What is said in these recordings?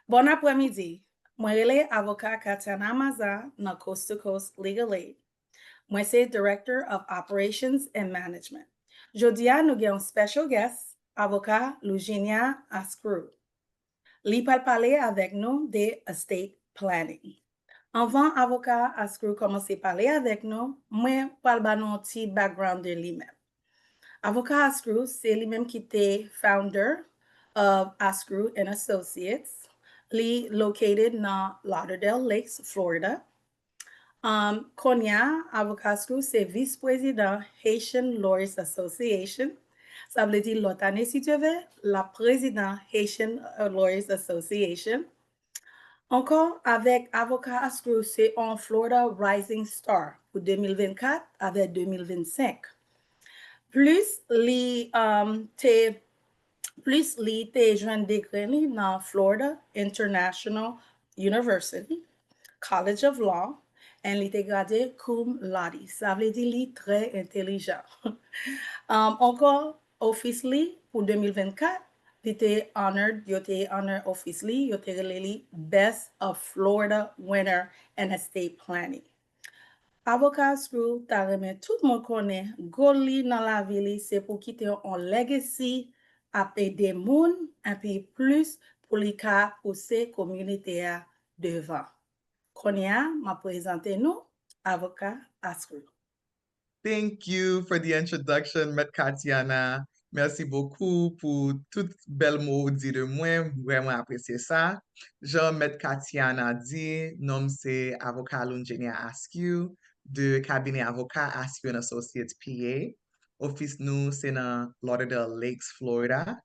Bon après-midi. Moi, relais avocat Katiana Maza dans Coast to Coast Legal Aid. Moi, c'est Director of Operations and Management. Jodia, nous avons un special guest, avocat Eugenia Ascrew. Li pal parler avec nous de estate planning. Avant avocat Ascrew commencer à parler avec nous, moi, pal ba nou petit background de lui-même. Avocat Ascrew, c'est lui-même qui était founder of Ascrew and Associates. Li located in Lauderdale Lakes, Florida. Konya, avocat Ascrew, c'est vice-président Haitian Lawyers Association. Ça veut dire l'autre année, si tu veux, la président Haitian Lawyers Association. Encore avec avocat Ascrew, c'est en Florida Rising Star pour 2024 avec 2025. Plus li te joint degré dans Florida International University College of Law et li te gradé cum laude. Ça veut dire li très intelligent. Encore officially pour 2024, li te honored officially, yo te relé Best of Florida winner in estate planning. Avocat Ascrew, ta remet tout le monde connaît, goli dans la ville, c'est pour quitter un legacy, appeler des moun, et puis plus pour les cas pousser communauté devant. Konya m'a présenté nous, avocat Ascrew. Thank you for the introduction, Mat Katiana. Merci beaucoup pour tout bel mot dit de moi. Vraiment apprécié ça. Jean Mat Katiana dit, nom c'est avocat Eugenia Askew de cabinet avocat Askew Associates PA. Office nous c'est dans Lauderdale Lakes, Florida.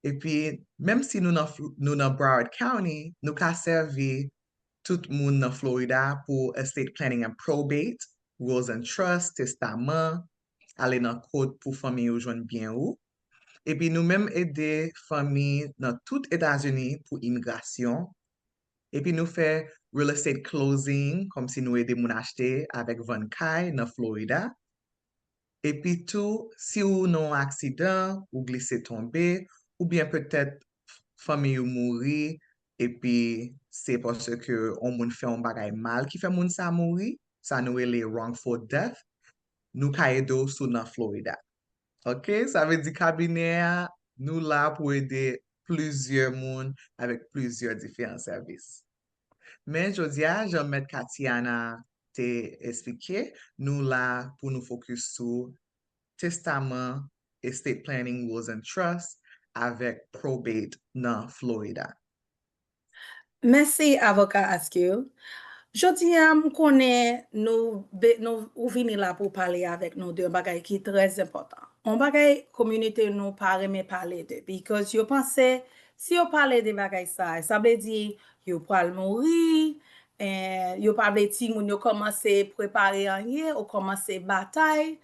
Et puis, même si nous dans Broward County, nous ka servi tout le monde dans Florida pour estate planning and probate, wills and trust, testament, aller dans code pour famille ou joindre bien ou. Et puis nous-mêmes aider famille dans tout États-Unis pour immigration. Et puis nous fait real estate closing, comme si nous aider mon acheter avec Van Kai dans Florida. Et puis tout, si ou non accident, ou glisser tomber, ou bien peut-être famille ou mourir, et puis c'est parce que on moun fait un bagay mal qui fait moun sa mourir, ça nous est les wrongful death, nous ka aider sous dans Florida. OK? Ça veut dire cabinet, nous là pour aider plusieurs moun avec plusieurs différents services. Mais je dis à Jean-Maître Katiana te expliqué, nous là pour nous focus sur testament, estate planning, wills and trusts avec probate dans Florida. Merci, avocat Askew. Jodi am konen nou ou vini la pour parler avec nous de bagay qui est très important. On bagay communauté nous pas reme parler de because yo pense si yo parle de bagay ça veut dire yo pral mourir yo pa vle ti moun yo commencer préparer rien ou commencer bataille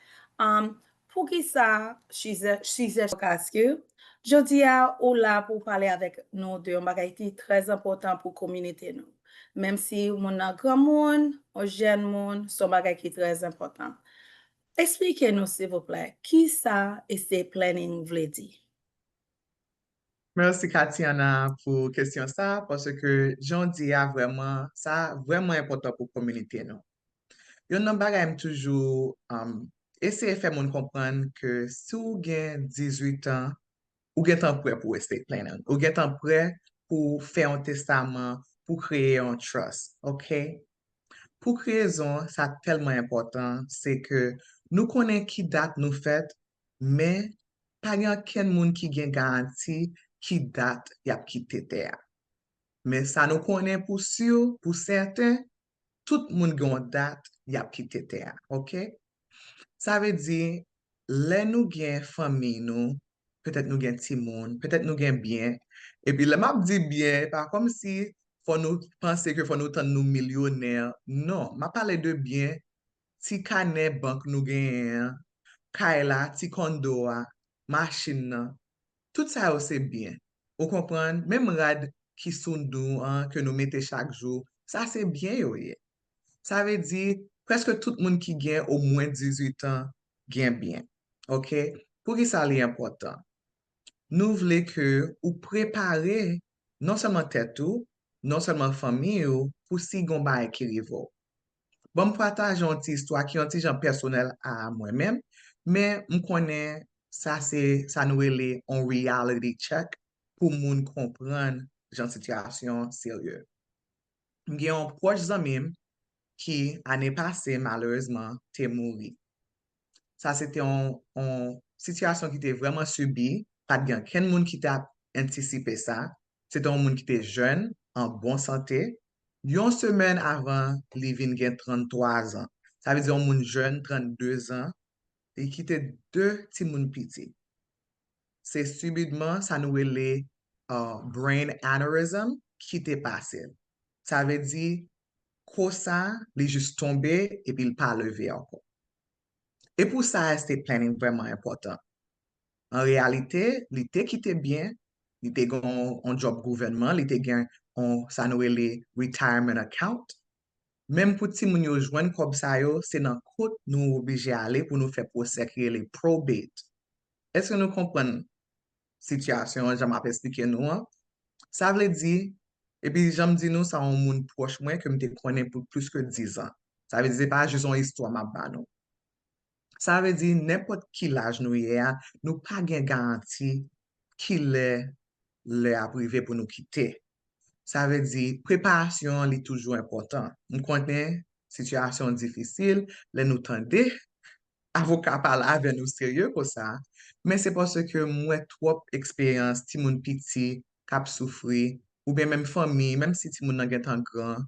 pour qui ça she's Askew. Jodi a ou là pour parler avec nous de bagay qui est très important pour communauté nous. Même si mon a grand monde, ou jeune monde, son bagay qui est très important. Expliquez-nous, s'il vous plaît, qui ça estate planning vle di? Merci Katiana pour question ça parce que j'en dis à vraiment ça vraiment important pour la communauté nous. Yon nan bagay m toujours essayer faire moun comprendre que si ou gen 18 ans ou gen temps prêt pour estate planning, ou gen temps prêt pour faire un testament, pour créer un trust, OK? Pour quelle raison ça tellement important, c'est que nous connaissons qui date nous fait, mais pas gen ken moun qui gen garanti qui date y a quitté terre. Mais ça nous connaît pour sûr, pour certain, tout le monde a une date y a quitté terre, OK? Ça veut dire, les nous gen famille nous, peut-être nous gen ti moun, peut-être nous gen bien, et puis le map dit bien, pas comme si faut nous penser que faut nous tendre nous millionnaires. Non, m'a parlé de bien, ti kane bank nous gen, kaila, ti kondo a, machine nan, tout ça c'est bien. Vous comprenez? Même rad qui sont nous, que nous mettons chaque jour, ça c'est bien yo ye. Ça veut dire presque tout le monde qui gagne au moins 18 ans gagne bien. OK? Pour qui ça est important? Nous voulons que vous préparez non seulement tête tout, non seulement famille ou pour si gon bail qui rivo. Bon, me partage une petite histoire qui est un petit genre personnel à moi-même, mais me connais ça nous relève un reality check pour moun comprendre genre situation sérieux. J'ai un proche ami qui année passée malheureusement t'est mouru. Ça c'était une situation qui était vraiment subie, pas de bien quel monde qui t'a anticipé ça. C'était un monde qui était jeune, en bonne santé. Une semaine avant, il vient gen 33 ans. Ça veut dire un monde jeune, 32 ans, et qui était deux petits moun petits. C'est subitement, ça nous relève brain aneurysm qui t'est passé. Ça veut dire que ça, il est juste tombé et puis il pas levé encore. Et pour ça, c'était planning vraiment important. En réalité, il était quitté bien, il était un job gouvernement, il était gain ça nous les retirement account. Même pour ti moun yo joindre comme ça yo, c'est dans côte nous obligé à aller pour nous faire procéder les probate. Est-ce que nous comprenons situation, j'aime expliquer nous hein? Ça veut dire et puis j'aime dire nous ça un monde proche moi que me te connais pour plus que 10 ans. Ça veut dire c'est pas juste une histoire m'a ba non. Ça veut dire n'importe qui l'âge nous y a, nous pas gain garantie qu'il est le a privé pour nous quitter. Ça veut dire préparation est toujours important. Nous connaissons situation difficile, les nous tendez, avocat parle avec nous sérieux pour ça, mais c'est parce que moi trop expérience, ti moun piti, kap souffri, ou bien même famille, même si ti moun nan gen tan grand,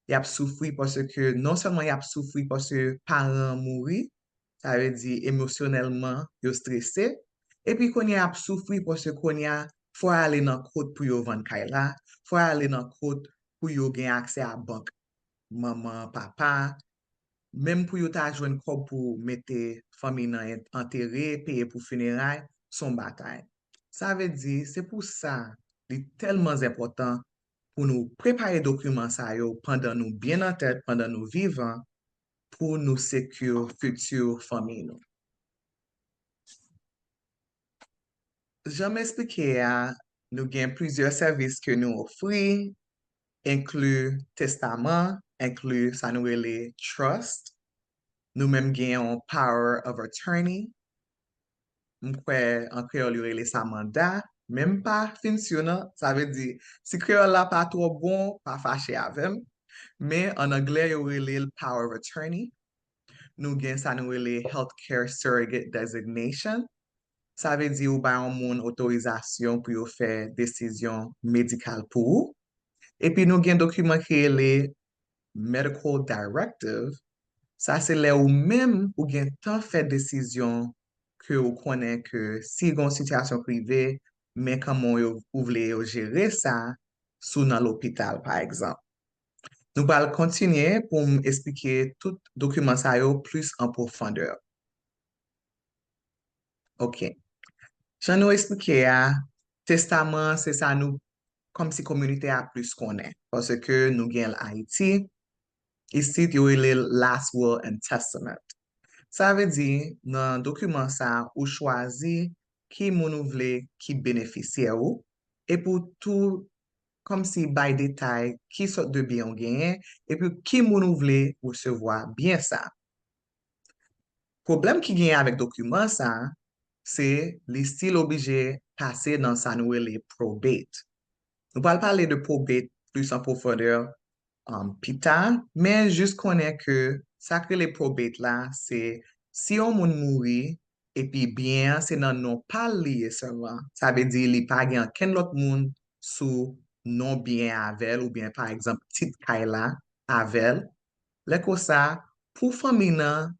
y a souffri parce que non seulement y a souffri parce que parents mouri, ça veut dire émotionnellement, yo stressé, et puis qu'on y a souffri parce que qu'on y a faut aller dans côte pour yo vendre kaila, faut aller dans côte pour yo gen accès à banque, maman, papa, même pour yo ta joindre corps pour mettre famille nan enterré, payer pour funérailles, son bataille. Ça veut dire, c'est pour ça, c'est tellement important pour nous préparer documents ça yo pendant nous bien en tête, pendant nous vivants, pour nous sécure future famille nous. Je m'expliquer à nous gain plusieurs services que nous offrons, inclut testament, inclut ça nous les trust, nous même gagnons power of attorney, m'kwe en créole yo les sa mandat, même pas fonctionnant, ça veut dire si créole là pas trop bon, pas fâché avec, mais en anglais yo le power of attorney. Nous gagnons ça nous les healthcare surrogate designation. Ça veut dire ou ba un moun autorisation pour yo faire décision médicale pour ou. Et puis nous gagnons document qui est les medical directive. Ça c'est là où même ou gagne tant fait décision que vous connaissez que si vous avez une situation privée, mais comment vous voulez gérer ça sous dans l'hôpital, par exemple. Nous allons continuer pour m'expliquer tout document ça plus en profondeur. OK. Je nous expliquer testament, c'est ça nous, comme si communauté a plus connaît. Parce que nous gagnons Haïti, ici, il y a le last will and testament. Ça veut dire, dans le document ça, ou choisi qui moun ou vle, qui bénéficiaire ou, et pour tout, comme si by détail, qui sort de bien ou gagné, et puis qui moun ou vle recevoir bien ça. Problème qui gagne avec document ça, c'est les styles obligés passer dans ça nous les probate. Nous allons parler de probate plus en profondeur plus tard, mais juste connaître que ça que les probate là, c'est si on moun mouri, et puis bien, c'est dans non pas lié seulement. Ça veut dire li pas gen ken l'autre moun sous non bien avec ou bien par exemple petite Kayla avec. Le ko ça, pour famille nan,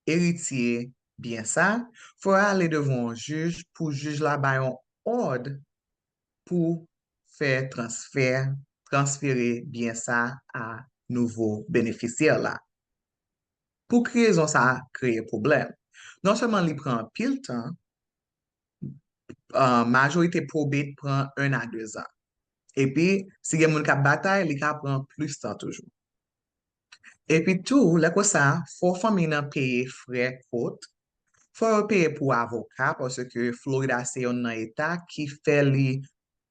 héritier, bien ça, faut aller devant un juge pour juge la ba yon ordre pour faire transférer bien ça à nouveau bénéficiaire là. Pour créer ça créer problème. Non seulement il prend pile temps, majorité probate prend 1 à 2 ans. Et puis, si il y a une bataille, il prend plus de temps toujours. Et puis tout, là comme ça, faut famille payer frais court, faut payer pour avocat parce que Florida c'est un état qui fait les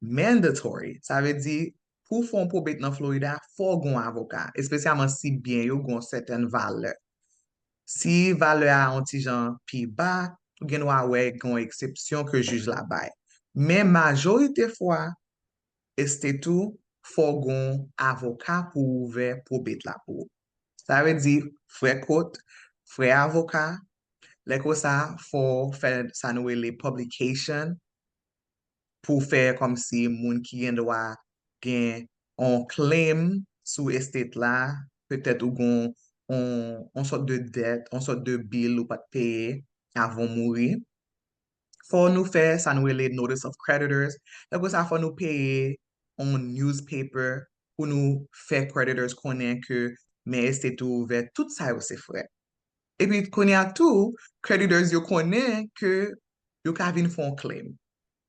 mandatory. Ça veut dire pour faire un probate dans Florida, faut un avocat, spécialement si bien yo gon certaines valeurs. Si valeur a un petit genre pi bas, ou gen wè gon exception que juge la bay. Mais majorité fois, este tout, faut gon avocat pour ouvrir probate la pour. Ça veut dire frère court, frère avocat, lè ko ça, faut faire ça nou les publication pour faire comme si moun ki gen doit gen on claim sous estate là, peut-être ou gon on sorte de dette, on sorte de bill ou pas de payer avant mourir. Faut nous faire ça nous les notice of creditors. Là ko ça faut nous payer on newspaper pour nous faire creditors connaître que mais estate ouvert tout ça c'est frais. Et puis connaît à tout creditors yo connaît que yo ka vin fon claim.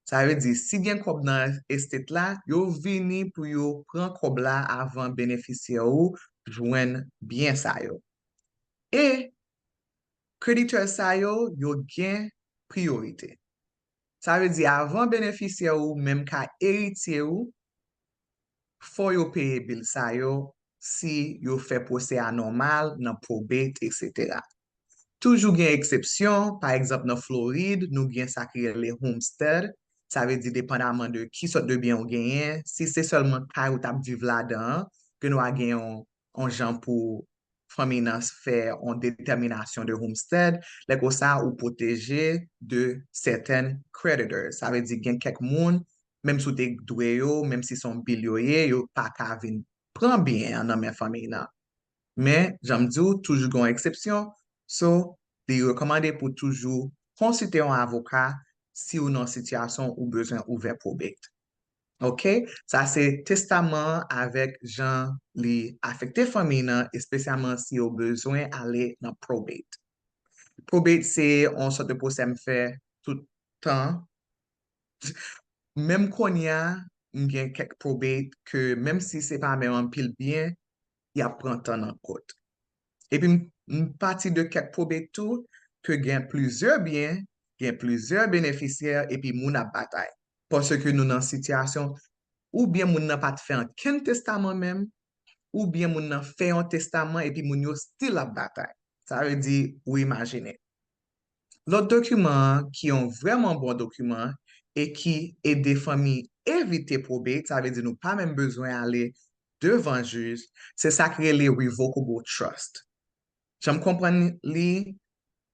Ça veut dire, si gen kob nan estate la, yo vini pour yo pran kob la avant bénéficiaire ou jwen bien sa yo. Et krediteur sa yo gen priorité. Ça veut dire, avant bénéficiaire ou, même ka héritier ou, faut yo paye bill sa yo si yo fait procès anormal, nan probate, etc. Toujours gen exception, par exemple, dans Floride, nous gen ça qui est les homestead. Ça veut dire, dépendamment de qui sort de bien ou gagné, si c'est seulement ka ou tap vive là-dedans, que nous a gagné un gens pour famille nan faire en détermination de homestead, les ko ça ou protéger de certains creditors. Ça veut dire, gen quelques moun, même si te doué yo, même si son bill yo pas ka vin prend bien dans mes famille nan. Mais, j'aime dire, toujours une exception. So, il est recommandé pour toujours consulter un avocat si ou dans situation ou besoin ouvert probate. OK? Ça, c'est testament avec gens les affectés féminins, spécialement si ou besoin aller dans probate. Probate, c'est une sorte de procès fait tout le temps. Même qu'on y a quelques probate que même si c'est pas même un pile bien, il y a prend temps en compte. Et puis, une partie de quelques probate tout, que gagne plusieurs biens, gagne plusieurs bénéficiaires, et puis moun a bataille. Parce que nous dans une situation, ou bien moun n'a pas fait un testament même, ou bien moun n'a fait un testament, et puis moun yo still a bataille. Ça veut dire, ou imaginez. L'autre document qui est un vraiment bon document et qui aide des familles à éviter probate, ça veut dire nous pas même besoin d'aller devant le juge, c'est ça qui est les revocable trust. J'aime comprendre li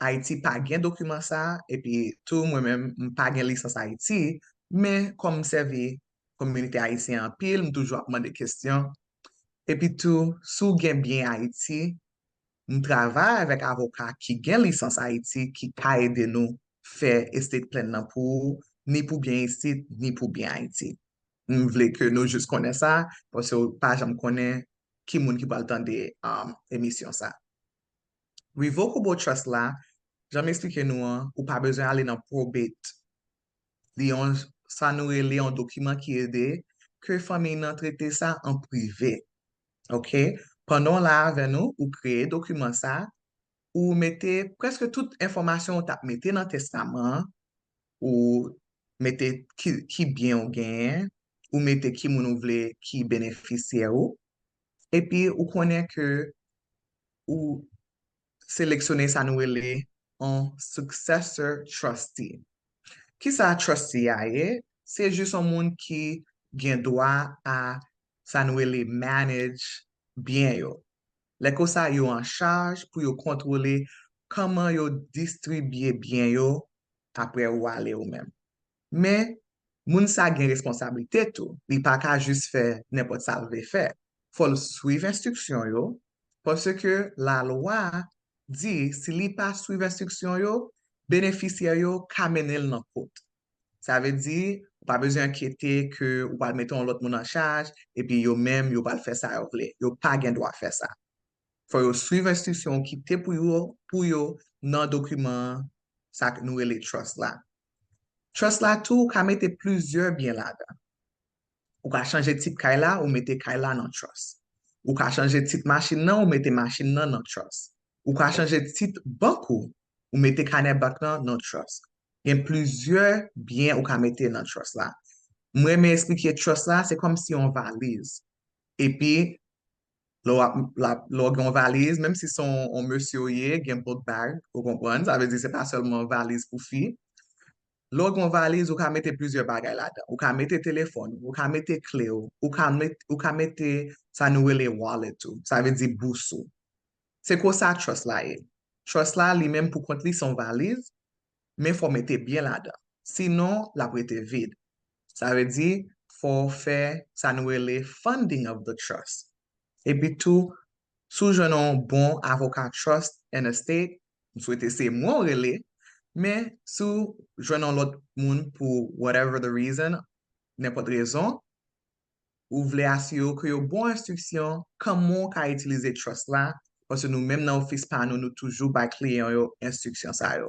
Haïti pas gen document ça et puis tout moi-même pas gen licence Haïti mais comme servi communauté haïtienne en pile me toujours demander des questions et puis tout sous gen bien Haïti nous travaille avec avocat qui gen licence Haïti qui ka aider nous faire estate plan nan pour ni pour bien ici ni pour bien Haïti. Nous voulons que nous juste connaissons ça parce que pas jamais connaît qui moun qui va entendre émission ça. Revocable trust là, j'aime expliquer nous, ou pas besoin d'aller dans probate. Ça nous est un document qui aide que famille nan traiter ça en privé. OK? Pendant là, avec nous, ou créer document ça, ou mettez presque toute information ou tap mettez dans le testament, ou mettez qui bien ou gain, ou mettez qui moun ou vle, qui bénéficiaire ou, et puis ou connaît que, ou sélectionner ça nous est un successor trustee. Qui ça trustee a ye? C'est juste un monde qui gen droit à ça nous est manage bien yo. Les ko ça yo en charge pour yo contrôler comment yo distribuer bien yo après ou aller ou même. Mais moun sa gen responsabilité tout. Il pas qu'à juste faire n'importe ça veut faire. Faut suivre instruction yo parce que la loi dit si li pas suivre instruction yo, bénéficiaire yo ka menel nan kote. Ça veut dire pas besoin inquiéter que ou pas mettre l'autre monde en charge et puis yo même yo pas faire ça yo vle. Yo pas gen droit faire ça. Faut yo suivre instruction qui te pour yo dans document ça nous les trust là. Trust là tout ka mette plusieurs biens là-dedans. Ou ka changer type kaila ou mette kaila dans trust. Ou ka changer type machine nan ou mette machine nan dans trust. Ou ka changer type banque ou mette carnet banque nan dans trust. Il y a plusieurs biens ou ka mette dans trust là. Moi, m'expliquer trust là, c'est comme si on valise. Et puis, lò valise, même si son on monsieur yé, gen book bag, vous comprenez? Ça veut dire c'est pas seulement valise pour fille. Lò valise, ou ka mette plusieurs bagay là-dedans. Ou ka mette téléphone, ou ka mette clé, ou ka mette ça nous les wallet tout. Ça veut dire boussou. C'est quoi ça trust là? Trust là, lui-même pour compte li son valise, mais faut mettre bien là-dedans. Sinon, la prête vide. Ça veut dire, faut faire ça nous les funding of the trust. Et puis tout, sou jenon bon avocat trust and estate, m souwete se mwen rele, mais sou jenon lot moun pou whatever the reason, n'importe raison, ou vle asyo que yo bon instruction comment ka utiliser trust la, parce que nous même dans office pa nous toujours bay client yo instruction sa yo.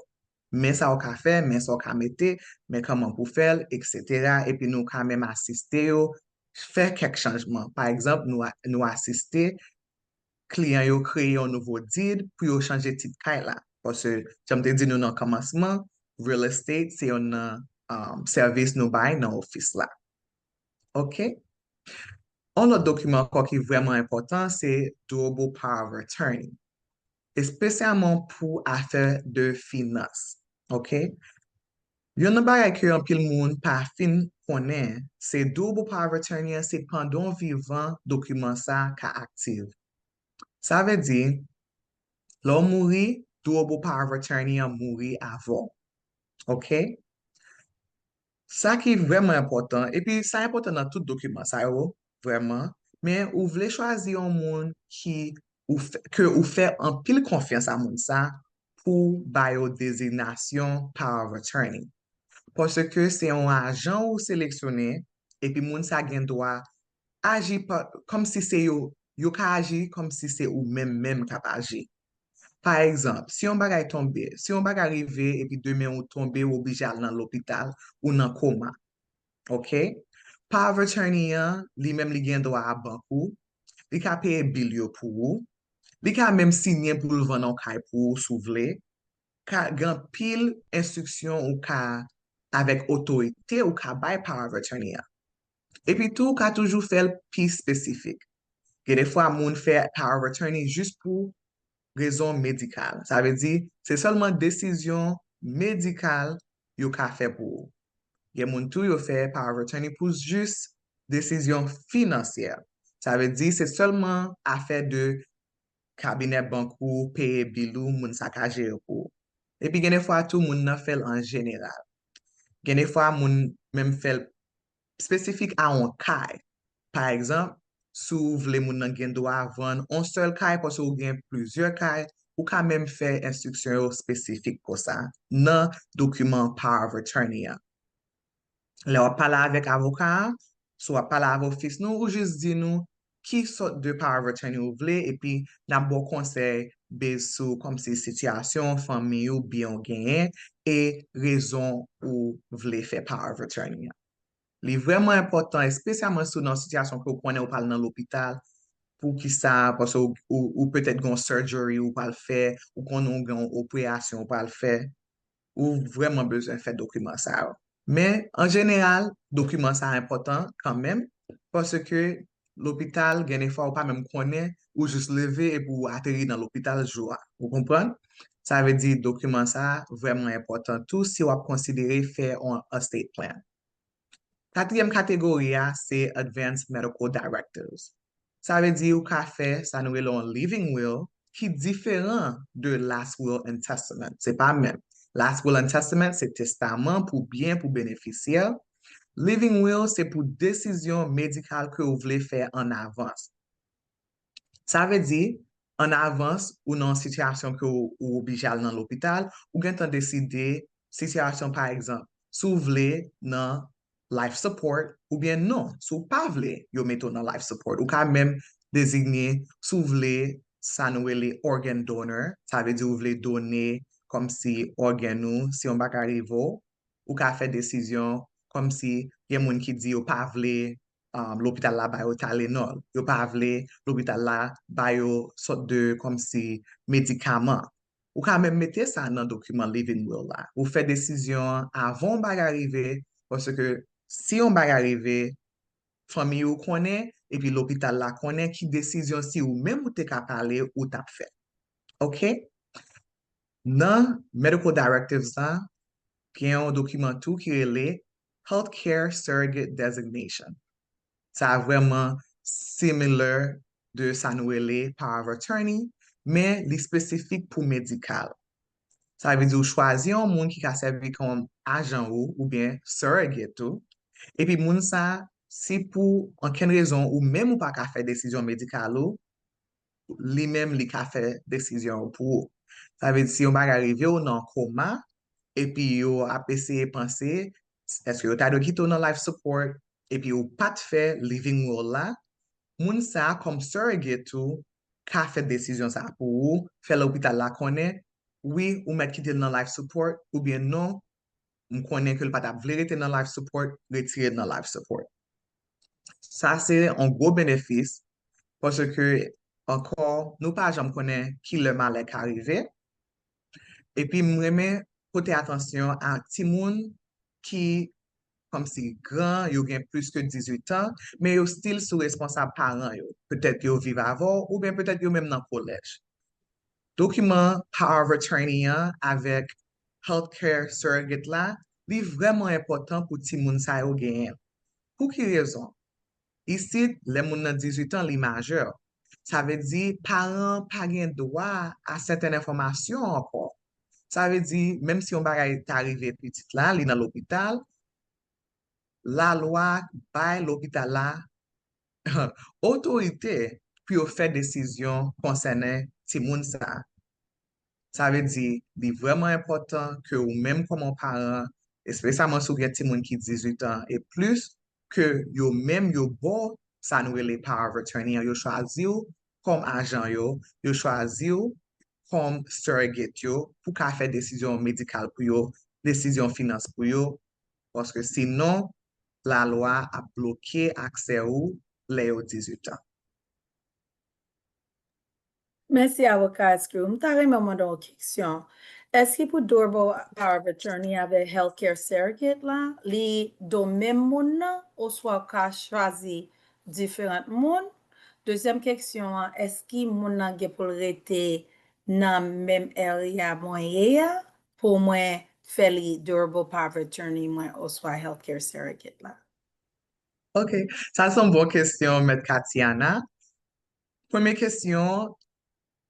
Mais ça ou ka fait, mais ça ou ka mette, mais comment pour faire, etc. Et puis nous ka même assister yo, faire quelques changements. Par exemple, nous assister client yo kreye un nouveau deed pour yo changer tit kay la. Parce que, j'aime te dit nous dans commencement, real estate, c'est un service nous bay dans office là. OK? Un autre document encore qui est vraiment important, c'est Durable Power of Attorney. Et spécialement pour affaires de finances. OK? Yon nan bagay ke an pil moun pa fin konen, se Durable Power of Attorney, se pendant vivant document sa ka aktive. Ça veut dire, l'on mouri, Durable Power of Attorney a mouri avant. OK? Ça qui est vraiment important, et puis ça important dans tout document, ça yo, vraiment, mais ou vle choisir un monde qui, que ou fait en pile confiance à moun ça pour bayo désignation Power of Attorney. Parce que c'est un agent ou sélectionné, et puis moun sa gen droit agir comme si c'est yo ka agir comme si c'est ou même kap agir. Par exemple, si on bagay tombe, si on bagay arrive et puis demain ou tombe ou obligé aller dans l'hôpital ou dans coma, OK? Power of attorney an, li même li gen droit à bankou, li ka paye bill yo pour ou, li ka même signer pour le vendre kay pour ou sou vle, ka gen pile instruction ou ka avec autorité ou ka bay power of attorney an. Et puis tout ka toujours fait pi spécifique. Que des fois moun fait power of attorney juste pour raison médicale. Ça veut dire, c'est seulement décision médicale yo ka fait pour ou. Gen moun tou yo fait power of attorney pour juste décision financière. Ça veut dire, c'est seulement affaire de cabinet bankou, paye bilou, moun sa ka jere pour. Et puis, gen des fois, tout moun nan fait en général. Gen des fois, moun même fait spécifique à un cas. Par exemple, sou vle moun nan gen doit vendre un seul cas parce ou gen plusieurs cas, ou ka même fait instruction yo spécifique pour ça, nan document power of attorney an. Là, on parle avec avocat, soit parle avec office nous, ou juste dit nous qui sort de power of attorney vous voulez, et puis n'a bon conseil basé sur comme si situation, famille ou bien gagné, et raison ou voulez faire power of attorney. C'est vraiment important, spécialement sur une situation que vous connaissez ou parle dans l'hôpital, pour qui ça, parce que ou peut-être une surgery ou pas le faire, ou qu'on a une opération ou pas le faire, ou vraiment besoin de faire document ça. Mais en général, document ça important quand même, parce que l'hôpital, gen des fois, ou pas même connaît, ou juste lever et pour atterrir dans l'hôpital jour. Vous comprenez? Ça veut dire document ça vraiment important, tout si on considérer faire un estate plan. Quatrième catégorie, c'est Advanced Medical Directives. Ça veut dire ou ka fait, ça nous est un living will qui est différent de last will and testament. C'est pas même. Last will and testament, c'est testament pour bien pour bénéficiaire. Living will, c'est pour décision médicale que vous voulez faire en avance. Ça veut dire, en avance ou dans une situation que vous obligez à aller dans l'hôpital, ou bien décider, situation par exemple, si vous voulez dans life support, ou bien non, si vous pas voulez, vous mettez dans life support, ou quand même désigner, si vous voulez, ça nous est les organ donor, ça veut dire vous voulez donner comme si organ nous, si on va arriver, ou qu'à faire décision comme si il y a des gens qui disent ou pas voulez l'hôpital là bayo Tylenol, yo pas vle l'hôpital là bayo sorte de comme si médicament. Ou quand même mettez ça dans le document living will là. Ou fait décision avant d'arriver parce que si on va arriver, famille ou connaît, et puis l'hôpital la connaît, qui décision si ou même ou te ka parler ou t'a fait. OK? Dans Medical Directives, là, il y a un document tout qui est le Healthcare Surrogate Designation. Ça a vraiment similar de ça nous est power of attorney, mais les spécifiques pour médical. Ça veut dire choisir un monde qui a servi comme agent ou bien surrogate ou, et puis moun ça, c'est pour en quelle raison ou même ou pas qu'à faire décision médicale ou, lui-même li ka fait décision pour. Ça veut dire si on va arriver ou non coma, et puis yo a essayé penser, est-ce que yo ta de quitter dans life support, et puis ou pas de fait living will là, moun sa comme surrogate ou, ka fait décision ça pour ou, fait l'hôpital la connaît, oui, ou mettre quitter dans life support, ou bien non, on connaît que le pas vle rester dans life support, retirer dans life support. Ça, c'est un gros bénéfice parce que, encore, nous pas jamais connaît qui le mal est arrivé. Et puis, moi, porter attention à ti moun qui, comme si grand, yo gen plus que 18 ans, mais yo still sous responsable parents yo. Peut-être yo vivent avant, ou bien peut-être yo même dans le collège. Document Power of Attorney hein, avec Healthcare Surrogate là, li vraiment important pour ti moun sa yo gen. Pour qui raison? Ici, les moun nan 18 ans, li majeur. Ça veut dire, parents pas gen droit à certaines informations encore. Ça veut dire, même si on bagay est arrivé petit là, li dans l'hôpital, la loi bay l'hôpital là autorité pour faire décision concernant ti moun sa. Ça veut dire, il est vraiment important que ou même comme un parent, spécialement si vous avez un monde qui 18 ans et plus, que yo même yo bon, ça nous les power of attorney, yo choisi ou comme agent yo choisi ou comme surrogate yo, pour qu'à faire décision médicale pour yo, décision finance pour yo, parce que sinon, la loi a bloqué accès ou les 18 ans. Merci, avocat. Est-ce que vous m'avez demandé une question? Est-ce que pour Dorbo Power of Attorney avec Healthcare Surrogate là, les deux mêmes moun ou soit qu'a choisi différents moun? Deuxième question, est-ce que moun nan gen pour rester dans même area moyen pour moi faire les Durable Power of Attorney moi ou soit Healthcare Surrogate là? OK, ça c'est une bonne question, Maître Katiana. Première question,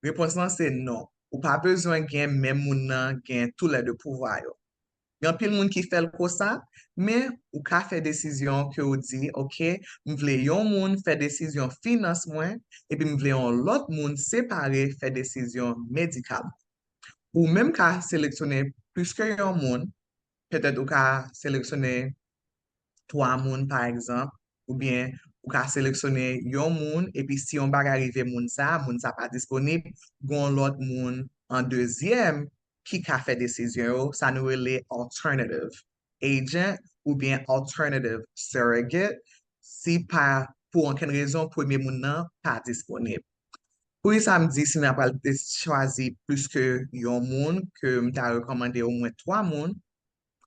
réponse là c'est non. Ou pas besoin gen même moun nan gen tous les deux pouvoirs yo. Yon pile moun qui fait le comme ça, mais ou ka fait décision que ou dit, OK, m'vle yon moun fait décision finance moins et puis m'vle yon l'autre moun séparé fait décision médicale. Ou même ka sélectionner plus que yon moun, peut-être ou ka sélectionner 3 moun par exemple, ou bien ou ka sélectionner yon moun, et puis si on va arriver moun sa pas disponible, gon l'autre moun en deuxième qui ka fait décision, ça nous les alternative agent ou bien alternative surrogate, si pas pour aucune raison, premier moun nan pas disponible. Pour ça me dit si n'a pas choisi plus que yon moun, que m'ta recommandé au moins 3 moun,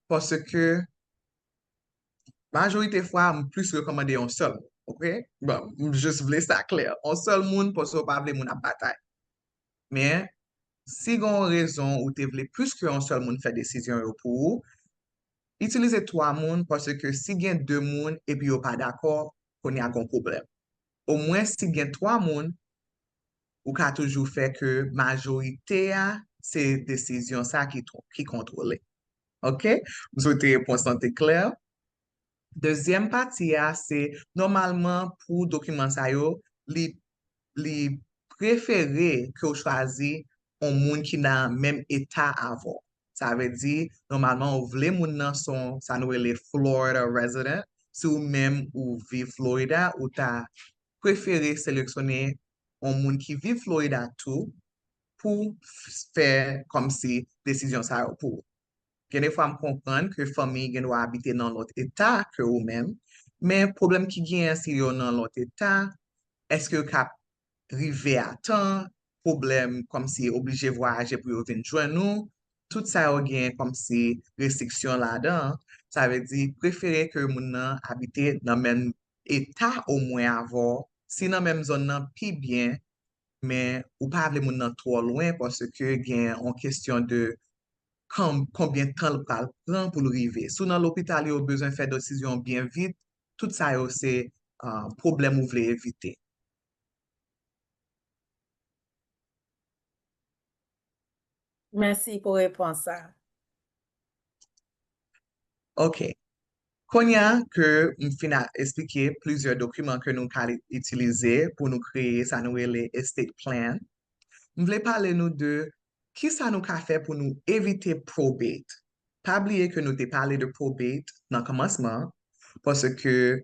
parce que majorité fois, je plus recommander un seul. OK? Bon, juste voulais ça clair. Un seul monde pour ne pas vle moun à bataille. Mais, si vous avez raison ou tu voulez plus qu'un seul monde faire décision yo pour vous, utilisez 3 moun parce que si vous avez 2 moun et puis vous pas d'accord, on y a un problème. Au moins, si vous avez 3 moun, vous pouvez toujours faire que majorité a c'est décision ça qui contrôle. OK? Vous avez réponse santé claire. Deuxième partie, c'est normalement pour document ça yo, li préféré que vous choisi un monde qui dans même état avant. Ça veut dire, normalement, vous voulez moun nan son, ça nous les Florida resident, si ou même ou vivez Florida, ou ta préféré sélectionner un monde qui vit Florida tout pour faire comme si décision ça yo pour. Gen fois me comprendre que famille gen doit habiter dans l'autre état que ou même, mais problème qui gen si yo dans l'autre état, est-ce que cap rive à temps, problème comme si obligé voyager pour yo venir joindre nous, tout sa yo gen kom si restriksyon la dan, sa ve di prefere ke moun nan habite nan men eta ou mwen avon, si nan men zon nan pi bien, men ou pa avle moun nan tro loin parce que gen an kestyon de combien de temps le pral prend pour le rive. Sou nan l'hôpital yo besoin faire décision bien vite, tout ça yo c'est problème ou vle éviter. Merci pour répondre ça. OK. Konya que m'fina expliquer plusieurs documents que nous allons utiliser pour nous créer ça nous les estate plan. M'vle parler nous de qui ça nous ka fait pour nous éviter probate. Pas oublier que nous t'ai parlé de probate dans le commencement parce que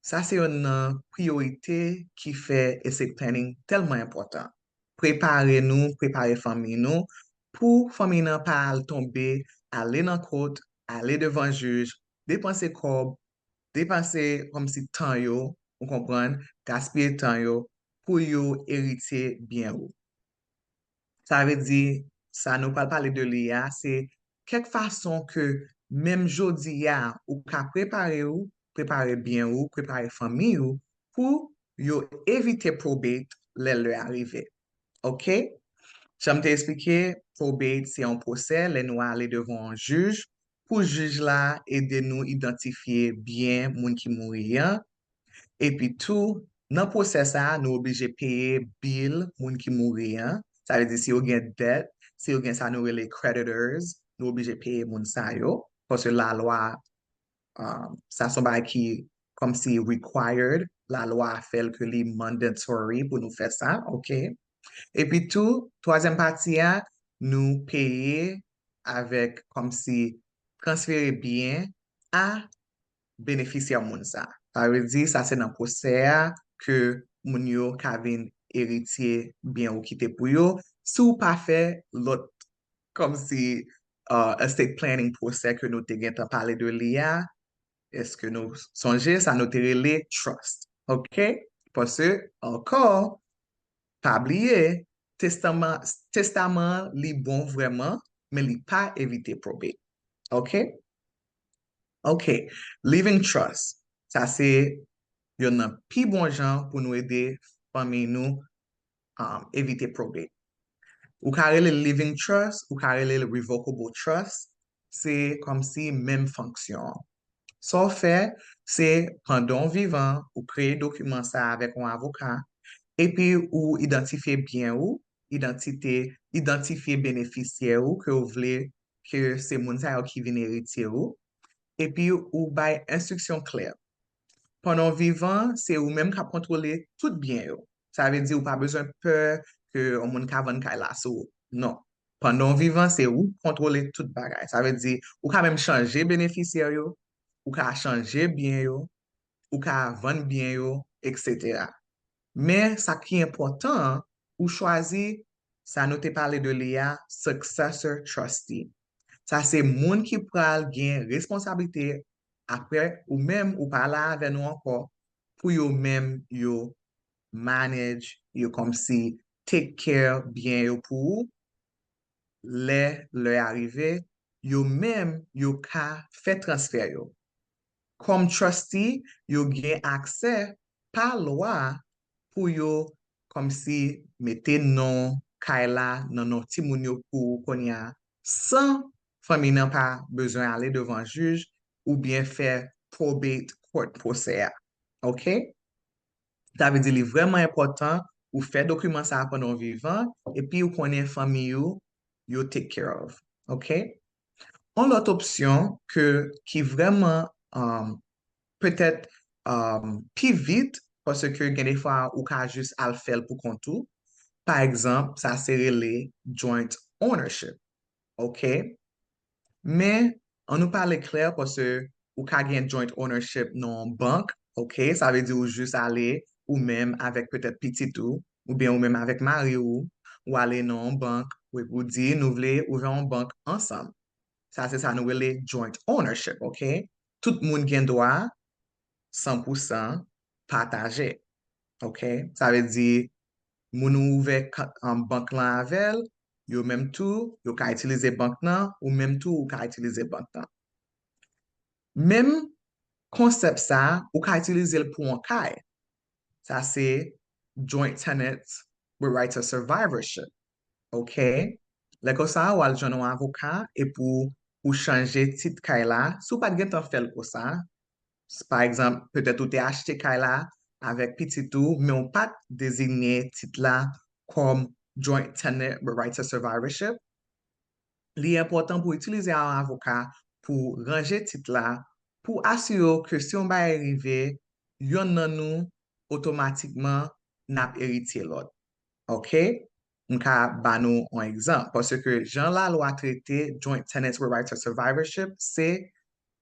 ça, c'est une priorité qui fait estate planning tellement important. Préparez-nous, préparez famille nous, pour famille nan pas tomber, aller dans côte, aller devant juge, dépenser corps, dépenser comme si temps yo, vous comprenez, gaspiller temps yo, pour yo hériter bien ou. Ça veut dire, ça nous parle parler de l'IA, c'est quelque façon que même jodi ya, ou ka préparer bien ou, préparer famille ou, pour yo éviter probate le arriver. OK? J'aime t'expliquer, probate, c'est un procès, les nous aller devant un juge, pour juge là, aider nous identifier bien moun qui mourir, hein. Et puis tout, dans le procès ça, nous obligés payer bill moun qui mourir, hein. Ça veut dire si vous avez dette, si vous avez ça nous les creditors, nous obligés payer moun sa yo parce que la loi ça son bail qui comme si required, la loi fait que les mandatory pour nous faire ça, OK? Et puis tout, troisième partie, hein, nous payer avec comme si transférer bien à bénéficiaire moun sa. Ça veut dire, ça c'est dans le procès que moun yo kavin héritier bien ou kite pou yo. Si ou pas fait l'autre, comme si estate planning procès que nous te gen tan parler de l'IA, est-ce que nous songez, ça nous te rele trust. OK? Parce que, encore, pas oublier, testament li bon vraiment, mais li pas éviter probate. OK? OK, living trust, ça c'est yon nan pi bon jan pour nous aider famille nous éviter probate. Ou ka rele living trust, ou ka rele revocable trust, c'est comme si même fonction. Ça fait, c'est pendant vivant, ou créer document ça avec un avocat, et puis ou identifier bien ou, identifier bénéficiaire ou que vous voulez que c'est moun sa yo qui vient héritier ou, et puis ou bay instruction claire. Pendant vivant, c'est ou même qui contrôler tout bien yo. Ça veut dire ou pas besoin peur que on moun ka vendre kay la sou. Non. Pendant vivant, c'est ou contrôler tout bagay. Ça veut dire ou ka même changer bénéficiaire yo, ou ka changer bien yo, ou ka vendre bien yo, etc. Mais ça qui est important, ou choisir, ça nous te parlé de l'IA, successor trustee. Ça, c'est moun qui pral gen responsabilité après ou même ou pas là avec nous encore pour yo même yo manage, yo comme si take care bien yo pour le arrivé, yo même yo ka fait transfert yo. Comme trustee, yo gen accès par loi pour yo comme si mette non kaila nan non ti moun yo pour konya sans famille n'a pas besoin d'aller devant un juge ou bien faire probate court procès. OK? Ça veut dire qu'il est vraiment important ou faire document ça pendant vivant et puis ou connaît famille you take care of. OK? On l'autre option qui vraiment peut-être plus vite parce que des fois ou ka juste à le faire pour compte tout. Par exemple, ça c'est les joint ownership. OK? Mais on nous parle clair parce que ou ka gen joint ownership non banque, OK? Ça veut dire ou juste aller ou même avec peut-être petit ou bien ou même avec mari ou aller non banque ou dire nous voulons ouvrir une banque ensemble. Ça c'est ça nous les joint ownership, OK? Tout le monde gen droit 100% partagé. OK? Ça veut dire moun ouvert en banque là avec yo même tout, yo ka utiliser bank nan, ou même tout, ou ka utiliser bank nan. Même concept ça, ou ka utiliser le pour un kay. Ça, c'est joint tenants with rights of survivorship. OK? Lè ko sa, ou al joun un avocat, et pour changer tit kay la, sou pat gen tan fel ko sa, par exemple, peut-être ou te achete kay la avec petit ou, mais on pas désigné titre là comme joint tenant with rights of survivorship. Li important pour utiliser un avocat pour ranger titre là, pour assurer que si on va arriver, yon nan nou automatiquement nap héritier l'autre. OK? M'ka ba nou un exemple. Parce que Jean la loi traité joint tenants with rights of survivorship, c'est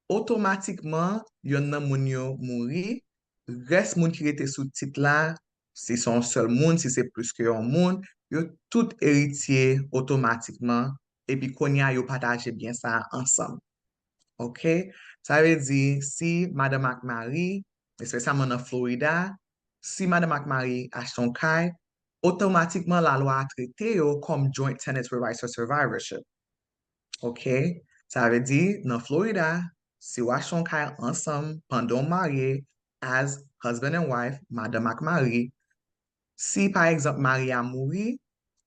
automatiquement, yon nan moun yo mouri, res moun ki rete sous tit la, si son seul moun, si c'est plus que yon moun, yo tout héritier automatiquement, et puis konya yo partage bien ça ensemble. OK? Ça veut dire, si Madame McMary, spécialement en Florida, si Madame McMary achète son kay, automatiquement la loi a traité yo comme joint tenants with rights of survivorship. OK? Ça veut dire, dans Florida, si vous achetez un kay ensemble pendant marié, as husband and wife, Madame McMary, si par exemple Marie a mouru,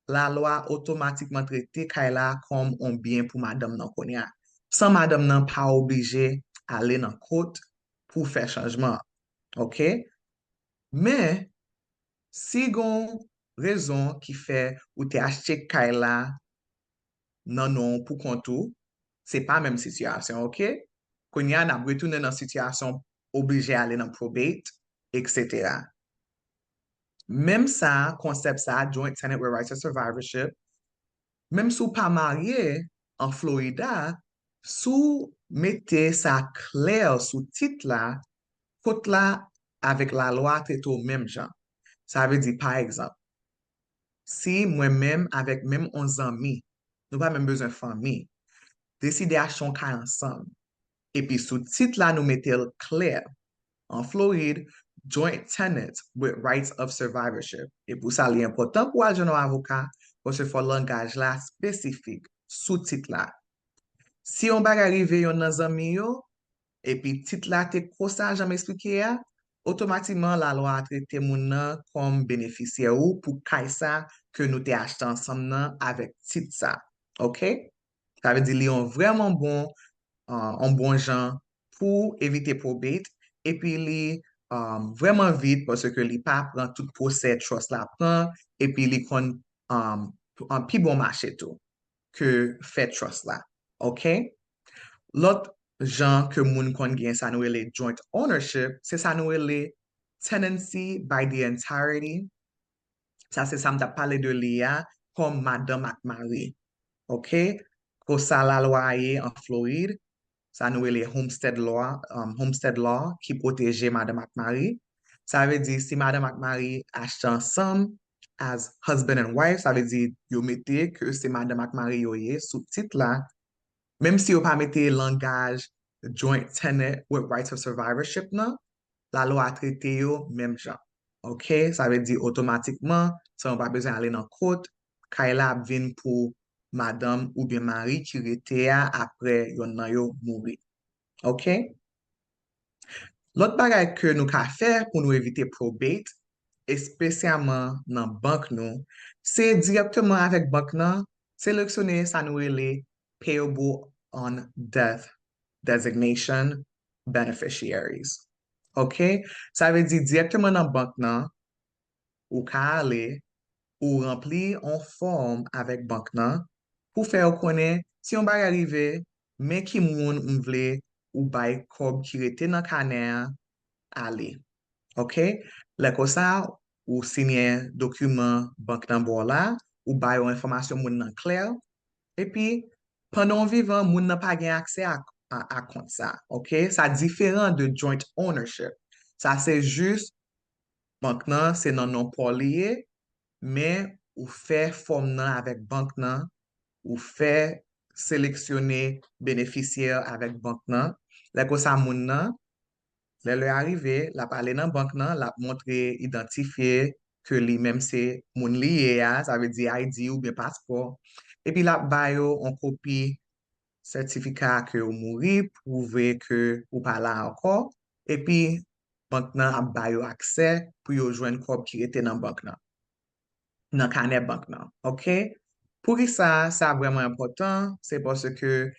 la loi automatiquement traite kay la comme un bien pour Madame nan konya. Sans Madame nan pas obligé aller dans court pour faire changement. OK? Mais, si gon raison qui fait ou te acheté kay la non pour kontou, c'est pas même situation, OK? Konya n'a retourné dans situation obligé aller dans probate, etc. Même ça, concept ça, joint tenant with rights of survivorship, même si vous pas marié en Florida, sous mettez ça clair sous titre là, côté là, avec la loi, c'est au même genre. Ça veut dire, par exemple, si moi-même, avec même 11 amis, nous pas même besoin de famille, décider acheter un cas ensemble, et puis sous titre là, nous mettons clair, en Floride, joint tenants with rights of survivorship. Et pour ça, il est important pour un avocat, parce qu'il faut le langage là spécifique, sous titre là. Si on va arriver yon nan zami yo, et puis titre là te ko sa j'am expliqué ya, automatiquement la loi a traité moun nan comme bénéficiaire ou pour kay sa que nous te acheté ensemble nan avec titre ça. OK? Ça veut dire li yon vraiment bon en bon genre pour éviter probate et puis li vraiment vite parce que li pas prend tout procès trust la prend et puis li kon un pi bon marché tout que fait trust là. OK? L'autre genre que moun kon gen sa nou ele joint ownership, c'est sa nou ele tenancy by the entirety. Ça c'est ça m'ta parlé de Lia comme Madame McMary. OK? Ko sa la loi ye en Floride, ça nous est les homestead law qui protège Madame McMary. Ça veut dire si Madame McMary achète ensemble as husband and wife, ça veut dire yo mettez que c'est Madame McMary yo ye sous titre là, même si yo pas mettez langage joint tenant with rights of survivorship nan, la loi a traité yo même genre. OK? Ça veut dire automatiquement, ça on pas besoin aller dans court, Kayla vin pour madame ou bien mari qui rete après yon nan yo mouri. OK? L'autre bagay que nous ka faire pour nous éviter probate, spécialement dans banque nous, c'est directement avec banque nan, sélectionner ça nous les payable on death designation beneficiaries. OK? Ça veut dire directement dans banque nan, ou ka aller ou remplir en forme avec banque nan pour faire connaître si on va arriver, mais qui moun vle ou bay kob qui rete dans kaner aller. OK? Là comme ça, ou signer document banque nan bon là, ou bay ou information moun nan clair, et puis pendant vivant, moun nan pa gen accès à compte ça. OK? Ça différent de joint ownership. Ça c'est juste banque nan, c'est non non pour lié, mais ou fait forme nan avec banque nan, ou fait sélectionner bénéficiaire avec banque nan. Là que ça moun nan, là le arrivé, la parler dans banque nan, la montrer identifier que lui même c'est moun lié à, ça veut dire ID ou bien passeport. epi la bayo on copie certificat que ou mouri, prouver que ou pas là encore, et puis banque nan a bayo accès pour yo joindre corps qui était dans banque nan carnet banque nan, OK? Pour ça vraiment important, c'est parce que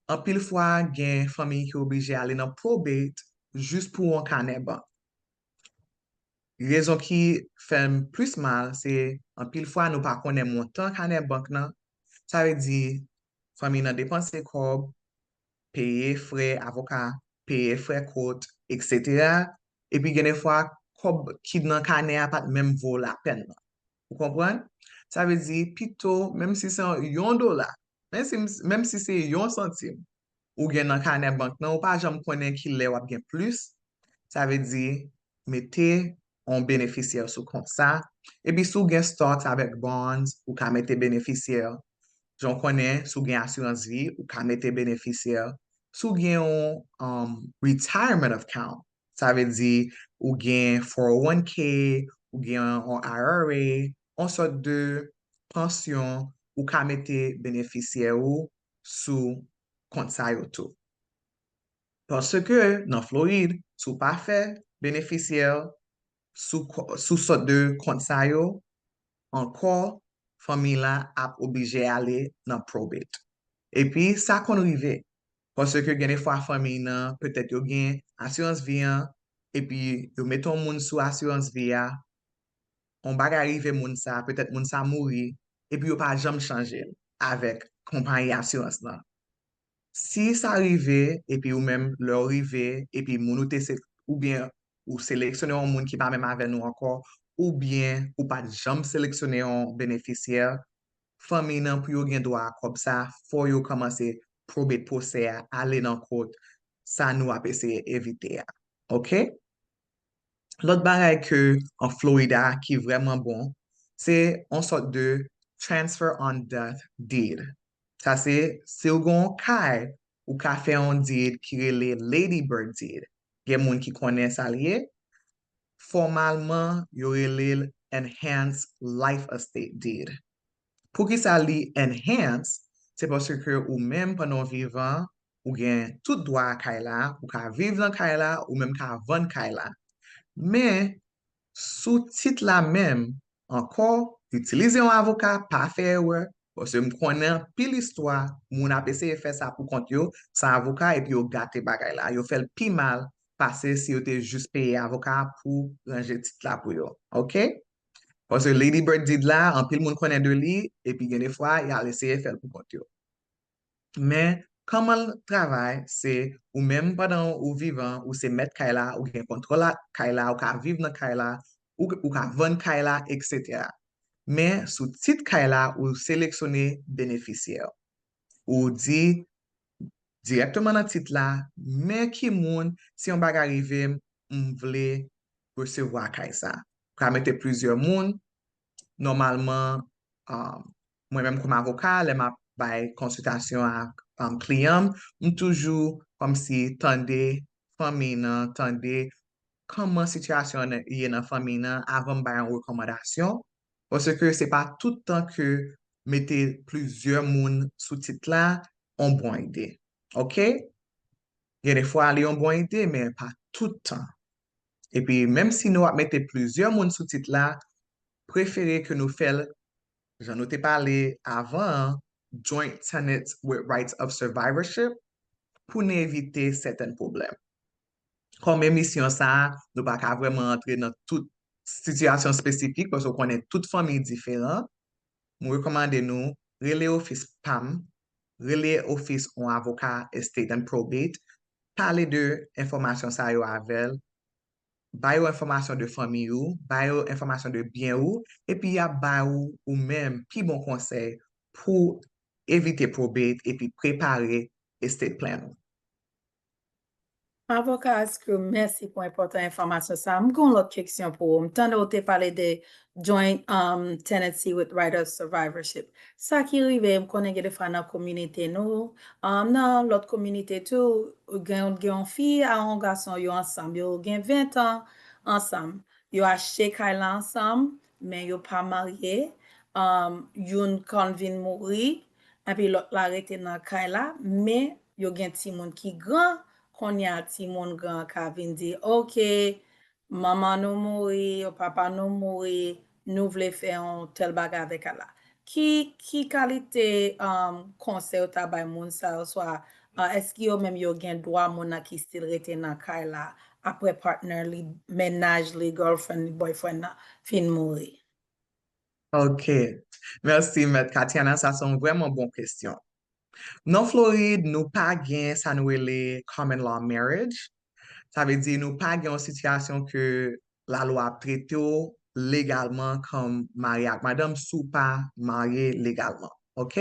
en pile fois gen famille qui obligé aller dans probate juste pour un carnet banque. Raison qui fait plus mal, c'est en pile fois nous pas connaît montant carnet banque nan. Ça veut dire famille nan dépense corps payer frais avocat, payer frais court, etc. Et puis, il y a des fois, comme qui dans le carnet a pas même vaut la peine. Vous comprenez? Ça veut dire, plutôt, même si c'est $1, même si c'est 1 centime, ou bien dans le carnet banque, non, ou pas jamais connaître qu'il l'est ou bien plus, ça veut dire, mettez un bénéficiaire sous compte ça. Et puis, si vous avez stocks avec bonds, ou qu'à mettre bénéficiaire. J'en connais, sou gen assurance vie, ou ka mette bénéficiaire. Sou gen retirement account, ça veut dire ou gen 401k, ou gen un IRA, on sorte de pension, ou ka mette bénéficiaire ou sou compte sa yo tou. Parce que, dans Floride, sou pa fait bénéficiaire sou sorte de compte sa yo, encore, famille là a obligé à aller dans probate. Et puis, ça qu'on rive, parce que des fois, famille nan, peut-être yo gen assurance vie an, et puis yo meton moun sous assurance vie a, on baga arrive moun sa, peut-être moun sa mouri, et puis yo pas jamais changer avec compagnie assurance nan. Si ça arrive, et puis ou même leur arrive, et puis moun ou te ou bien ou sélectionner un moun qui pas même avec nous encore, ou bien ou pas jamais sélectionner un bénéficiaire, famille nan pou yo gen droit comme ça, faut yo commencer probate procès à aller dans court, ça nous a essayer éviter. OK? L'autre bagay que en Florida qui est vraiment bon, c'est une sorte de transfer on death deed. Ça c'est si ou gon kay ou ka fait un deed qui relè Lady Bird deed. Gen moun qui connaît ça lié, formalement yo relè enhanced life estate deed. Pour qui ça li enhance, c'est parce que ou même pendant vivant, ou gen tout droit à Kaila, ou ka vivre dans Kaila, ou même ka vendre Kaila. Mais, sous titre là même, encore, utiliser un avocat, pas faire ouais, parce que me connais pile histoire, moun a essayé faire ça pour compte yo, sans avocat, et puis yo gâté bagay là, yo fait le pi mal, passer si yo te juste payé avocat pour ranger titre là pour yo. OK? Parce que Lady Bird dit là, en pile moun connaît de li, et puis des fois, il a essayé faire pour compte yo. Mais, comment le travail, c'est ou même pendant ou vivant, ou c'est mettre Kaila, ou gen contrôle Kaila, ou ka vivre dans Kaila, ou ka vendre Kaila, etc. Mais, sous titre Kaila, ou sélectionner bénéficiaire. Ou dit directement dans titre là, mais qui moun, si on bag arrive, vle recevoir Kaisa. Ka mette plusieurs moun, normalement, moi-même comme avocat, les ma bay consultation à client, toujours comme si tendez famille nan, tendez comment situation y est dans famille nan, avant de une recommandation. Parce que c'est pas tout le temps que mettez plusieurs moun sous titre là, on bon idée. OK? Il y a des fois, ils ont bonne idée, mais pas tout le temps. Et puis, même si nous mettez plusieurs moun sous titre là, préférez que nous fassions, j'en ai parlé avant, joint tenants with rights of survivorship pour éviter certains problèmes. Comme émission ça, nous ne pouvons pas vraiment entrer dans toute situation spécifique parce qu'on connaît toute famille différente. Nous recommandons nous relais office PAM, relais office en avocat estate and probate, parler de information ça yo avec, bayo information de famille ou, bayo information de bien ou, et puis y a bayo ou même pi bon conseil pour éviter probate et puis préparer estate plan ou. Avocat, merci pour l'importante information. Ça, j'ai une autre question pour vous. Tant de parler de joint tenancy with right of survivorship. Ça qui arrive, je connais des fois dans la communauté, nous, dans l'autre communauté, tout, une fille et un garçon, ils ensemble, ils ont 20 ans ensemble. Ils ont acheté Kayla ensemble, mais ils ne sont pas mariés. Ils ont convenu mourir. epi lot la rete nan kay la, mais yo gen ti moun ki gran, kon ya ti moun gran ka vin di, ok, maman nou mouri, ou papa nou mouri, nou vle fè an tel bagay avek ala. Ki kalite conseil ou ta bay moun sa, ou soit eski yo même yo gen droit moun na ki stil rete nan kay la apre partner li, menaj li, girlfriend li, boyfriend la fin mouri? OK. Merci, Maître Katiana. Ça sont vraiment bonnes questions. Non Floride, nous pas gen sa nou ele common law marriage. Ça veut dire nous pas gen une situation que la loi traite yo légalement comme mariage. Madame sou pas marié légalement. OK?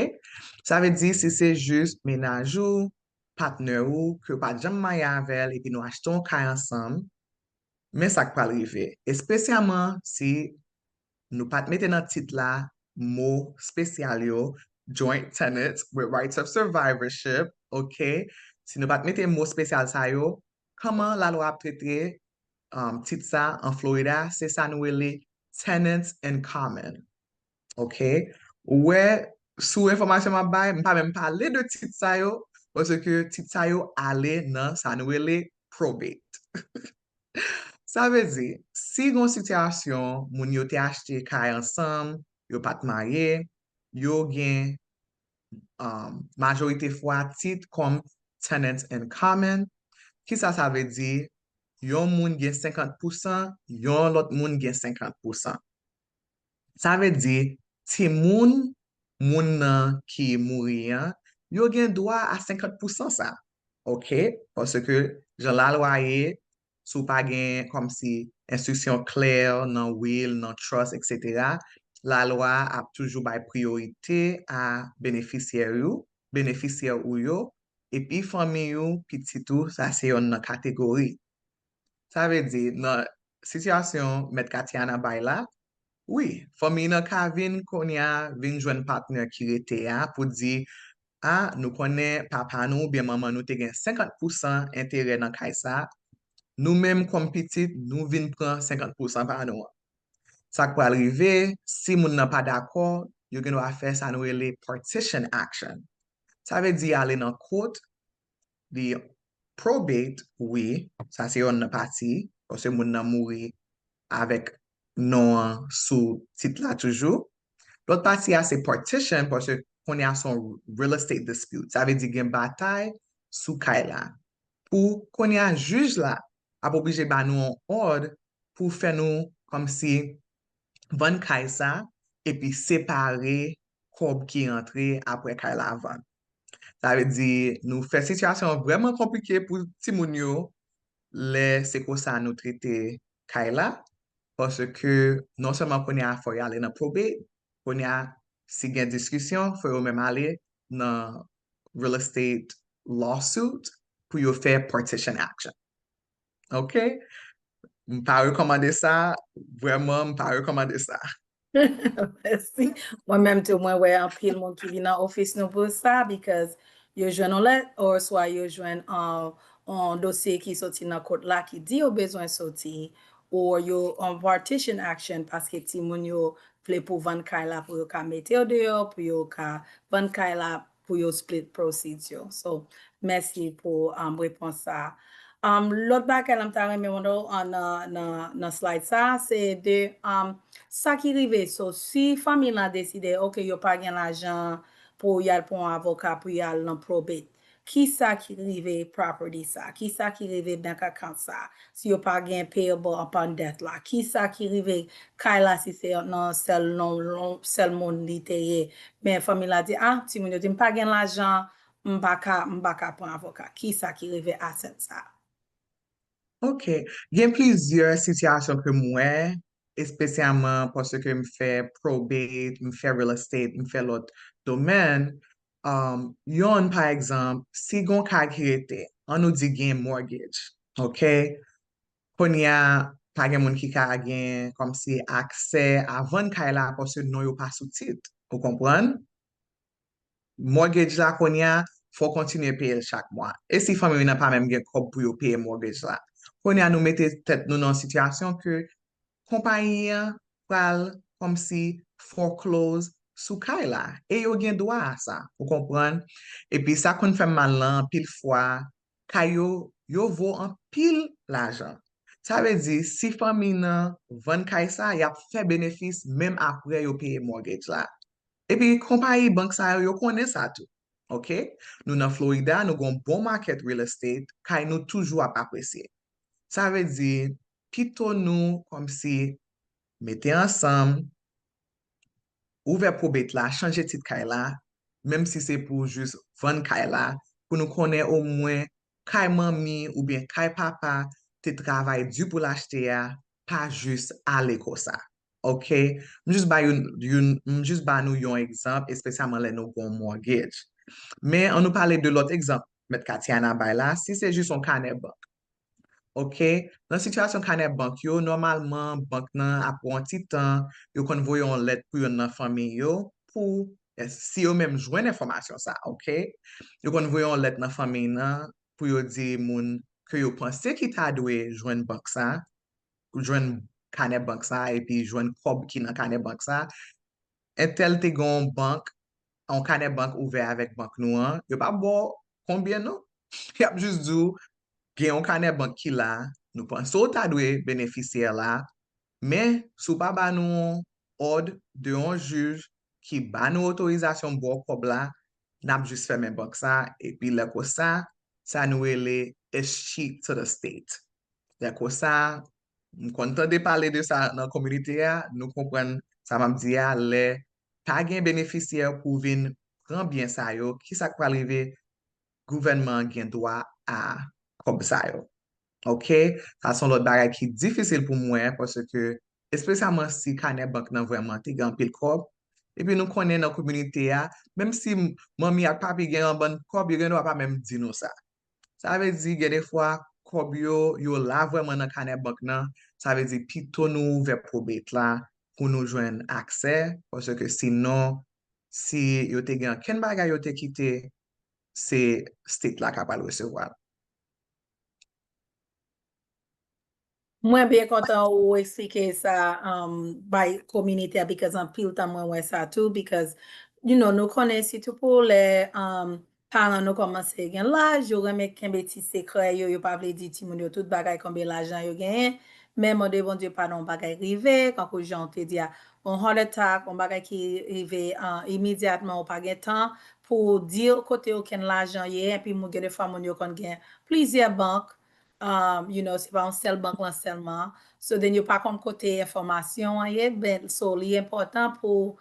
Ça veut dire si c'est juste ménage ou partenaire ou que pas jamais marié avec et puis nous achetons kay ensemble, mais ça peut arriver. Et spécialement si nous pas mette dans titre là mot spécial yo, joint tenants with rights of survivorship, OK? Si nous pas mette mot spécial ça yo, comment la loi a traité titre ça en Florida, c'est ça nous les tenants in common. OK? Ouais, sous information ma bay, m'pa même parler de titre ça yo, parce que titre ça yo aller dans ça nous les probate. Ça veut dire, si gon situation, moun yo te achete kay ensemble, yo pat marié, yo gen majorité fwa tit kom tenants in common, ki sa veut dire, yon moun gen 50%, yon lot moun gen 50%. Ça veut dire, ti moun nan ki mouri an, yo gen droit à 50% ça. OK? Parce que, jan la loi ye, sou pa gen kom si instruction claire nan will, nan trust, etc. La loi a toujours bay priorité à bénéficiaire ou yo, et puis famille ou pititou, ça c'est yon nan catégorie. Ça veut dire, nan situation Met Katiana bay la, oui, famille nan ka vin konya vin jwen partner ki rete ya pou di, nou konen papa nou, bien maman nou te gen 50% intérêt nan kay sa, nou menm kom pitit, nou vin pran 50% pa nou. Sa kwa arrive, si moun nan pa d'akor, yo gen wap fè sa nou ele partition action. Sa ve di ale nan court, di probate, oui, sa se yon nan pati, pwese moun nan mouri avek non sou tit la toujou. L'autre partie a c'est partition parce qu'on a son real estate dispute. Ça veut dire gen bataille sous kay la. Pour qu'on y a juge là, a obligé ba nou an ordre pour faire nous comme si van kay sa et puis séparer kob qui rentre après kay la van. Ça veut dire nous fait situation vraiment compliquée pour ti moun yo le c'est comme ça nous traiter kay la parce que non seulement qu'on y a faut y aller dans probate, qu'on y a si gen discussion, faut yo même aller dans real estate lawsuit pour yo faire partition action. OK? M'pa recommander ça, vraiment m'pa recommander ça. Merci. Moi-même, tout moi, ouais, un pile monde qui vient dans l'office nous pour ça, because yo jwenn on let, ou soit yo jwenn un dossier qui sorti dans court là qui dit yo besoin sorti, ou yo en partition action parce que ti moun yo vle pou vendre kay la pour yo ka mette yo dehors, pour yo ka vendre kay la pour yo split proceeds yo. So, merci pour réponse ça. L'autre bagay la mta reme wando nan slide sa, c'est de sa ki rive. So, si famille la deside, ok, yo pa gen l'argent pour yal pou un avocat, pour yal nan probate, ki sa ki rive property sa? Ki sa ki rive bank account sa? Si yo pa gen payable upon death la? Ki sa ki rive kay la si se nan sel moun li teye? Men famille la di, ti moun yo di mpa gen l'argent, mbaka pou un avocat. Ki sa ki rive asset sa? OK. Gen plusieurs situations que moi, spécialement parce que me fait probate, me fait real estate, me fait l'autre domaine. Yon, par exemple, si gon kay ki rete, an nou di gen mortgage. OK? Kon ya, pa gen moun ki ka gen kom si akse avan kay la parce que non yo pa sou tit. Ou kompran? Mortgage la kon ya, faut continuer payer chaque mois. Et si famille n'a pas même gen kob pou yo payer mortgage la. Kon ya nou mette tèt nou nan situation que compagnie pral comme si foreclose sou kay la. E yo gen dwa a sa, ou kompran? E pi sa kon fè mal lan, pil fwa, kay yo vo an pil l'ajan. Sa ve di, si fami nan ven kay sa, yap fè benefis mèm apre yo paye mortgage la. E pi kompany bank sa yo konen sa tou. Ok? Nou nan Florida, nou gon bon market real estate, kay nou toujou ap apresye. Sa ve di, pito nou kom si mette ansam, ouve probet la, chanje tit kay la, mem si se pou jus ven kay la, pou nou konen au mwen kay mami ou bien kay papa te travay du pou l'achete ya, pa jus ale ko sa. Ok? Mjus ba nou yon ekzamp, espesyaman le nou bon mortgage. Men, an nou pale de lot ekzamp, met Katiana bay la, si se jus son kane bank. Ok, nan situasyon kane bank yo, normalman bank nan apon ti tan, yo kon voyon let pou yon nan fami yo, pou si yo menm jwen informasyon sa, ok? Yo kon voyon let nan fami nan, pou yo di moun ke yo panse ki ta dwe jwen bank sa, jwen kane bank sa, epi jwen kob ki nan kane bank sa, entel te gon bank, an kane bank ouve avèk bank nou an, yo pa bo konbyen nou? Yap jist dou, gen yon kane bank ki la, nou panso ta dwe beneficye la, men sou pa ba nou od de yon juj ki ba nou otorizasyon bo kob la, nap jist fè men bank sa, epi lè ko sa, sa nou ele escheat to the state. Lè ko sa, m kontan de pale de sa nan komunite ya, nou kompren sa mam di ya, le pa gen beneficye pou vin pran bien sa yo, ki sa kwa rive gouvenman gen dwa a kob sa yo. Ok? Sa son lot bagay ki difisil pou mwen pwese ke espesyaman si kane bank nan vweman te gen pil kob epi nou konen nan komunite ya menm si mami ak papi gen an ban kob yo gen wap pa menm di nou sa. Sa ve di gen de fwa kob yo la vweman nan kane bank nan sa ve di pito nou ve probet la pou nou jwen akse pwese ke sinon si yo te gen ken bagay yo te kite se state la kapal resevwa. Mwen bien kontan ou explike sa by komunite because an pil tan mwen wè sa tou because nou konen si tou pou le paran nou komanse gen laj, yo reme kenbe ti sekre yo pa vle di ti moun yo tout bagay konbe l'ajan yo gen, men moun de bon diyo pa non bagay rive, kankou jan te diya on heart attack, on bagay ki rive imediatman ou pa gen tan pou dir kote yo ken l'ajan ye, epi moun gen de fwa moun yo kon gen plizye bank, se pa an sel bank lan selman. So, den yo pa kon kote informasyon an ye, ben, so li important pou,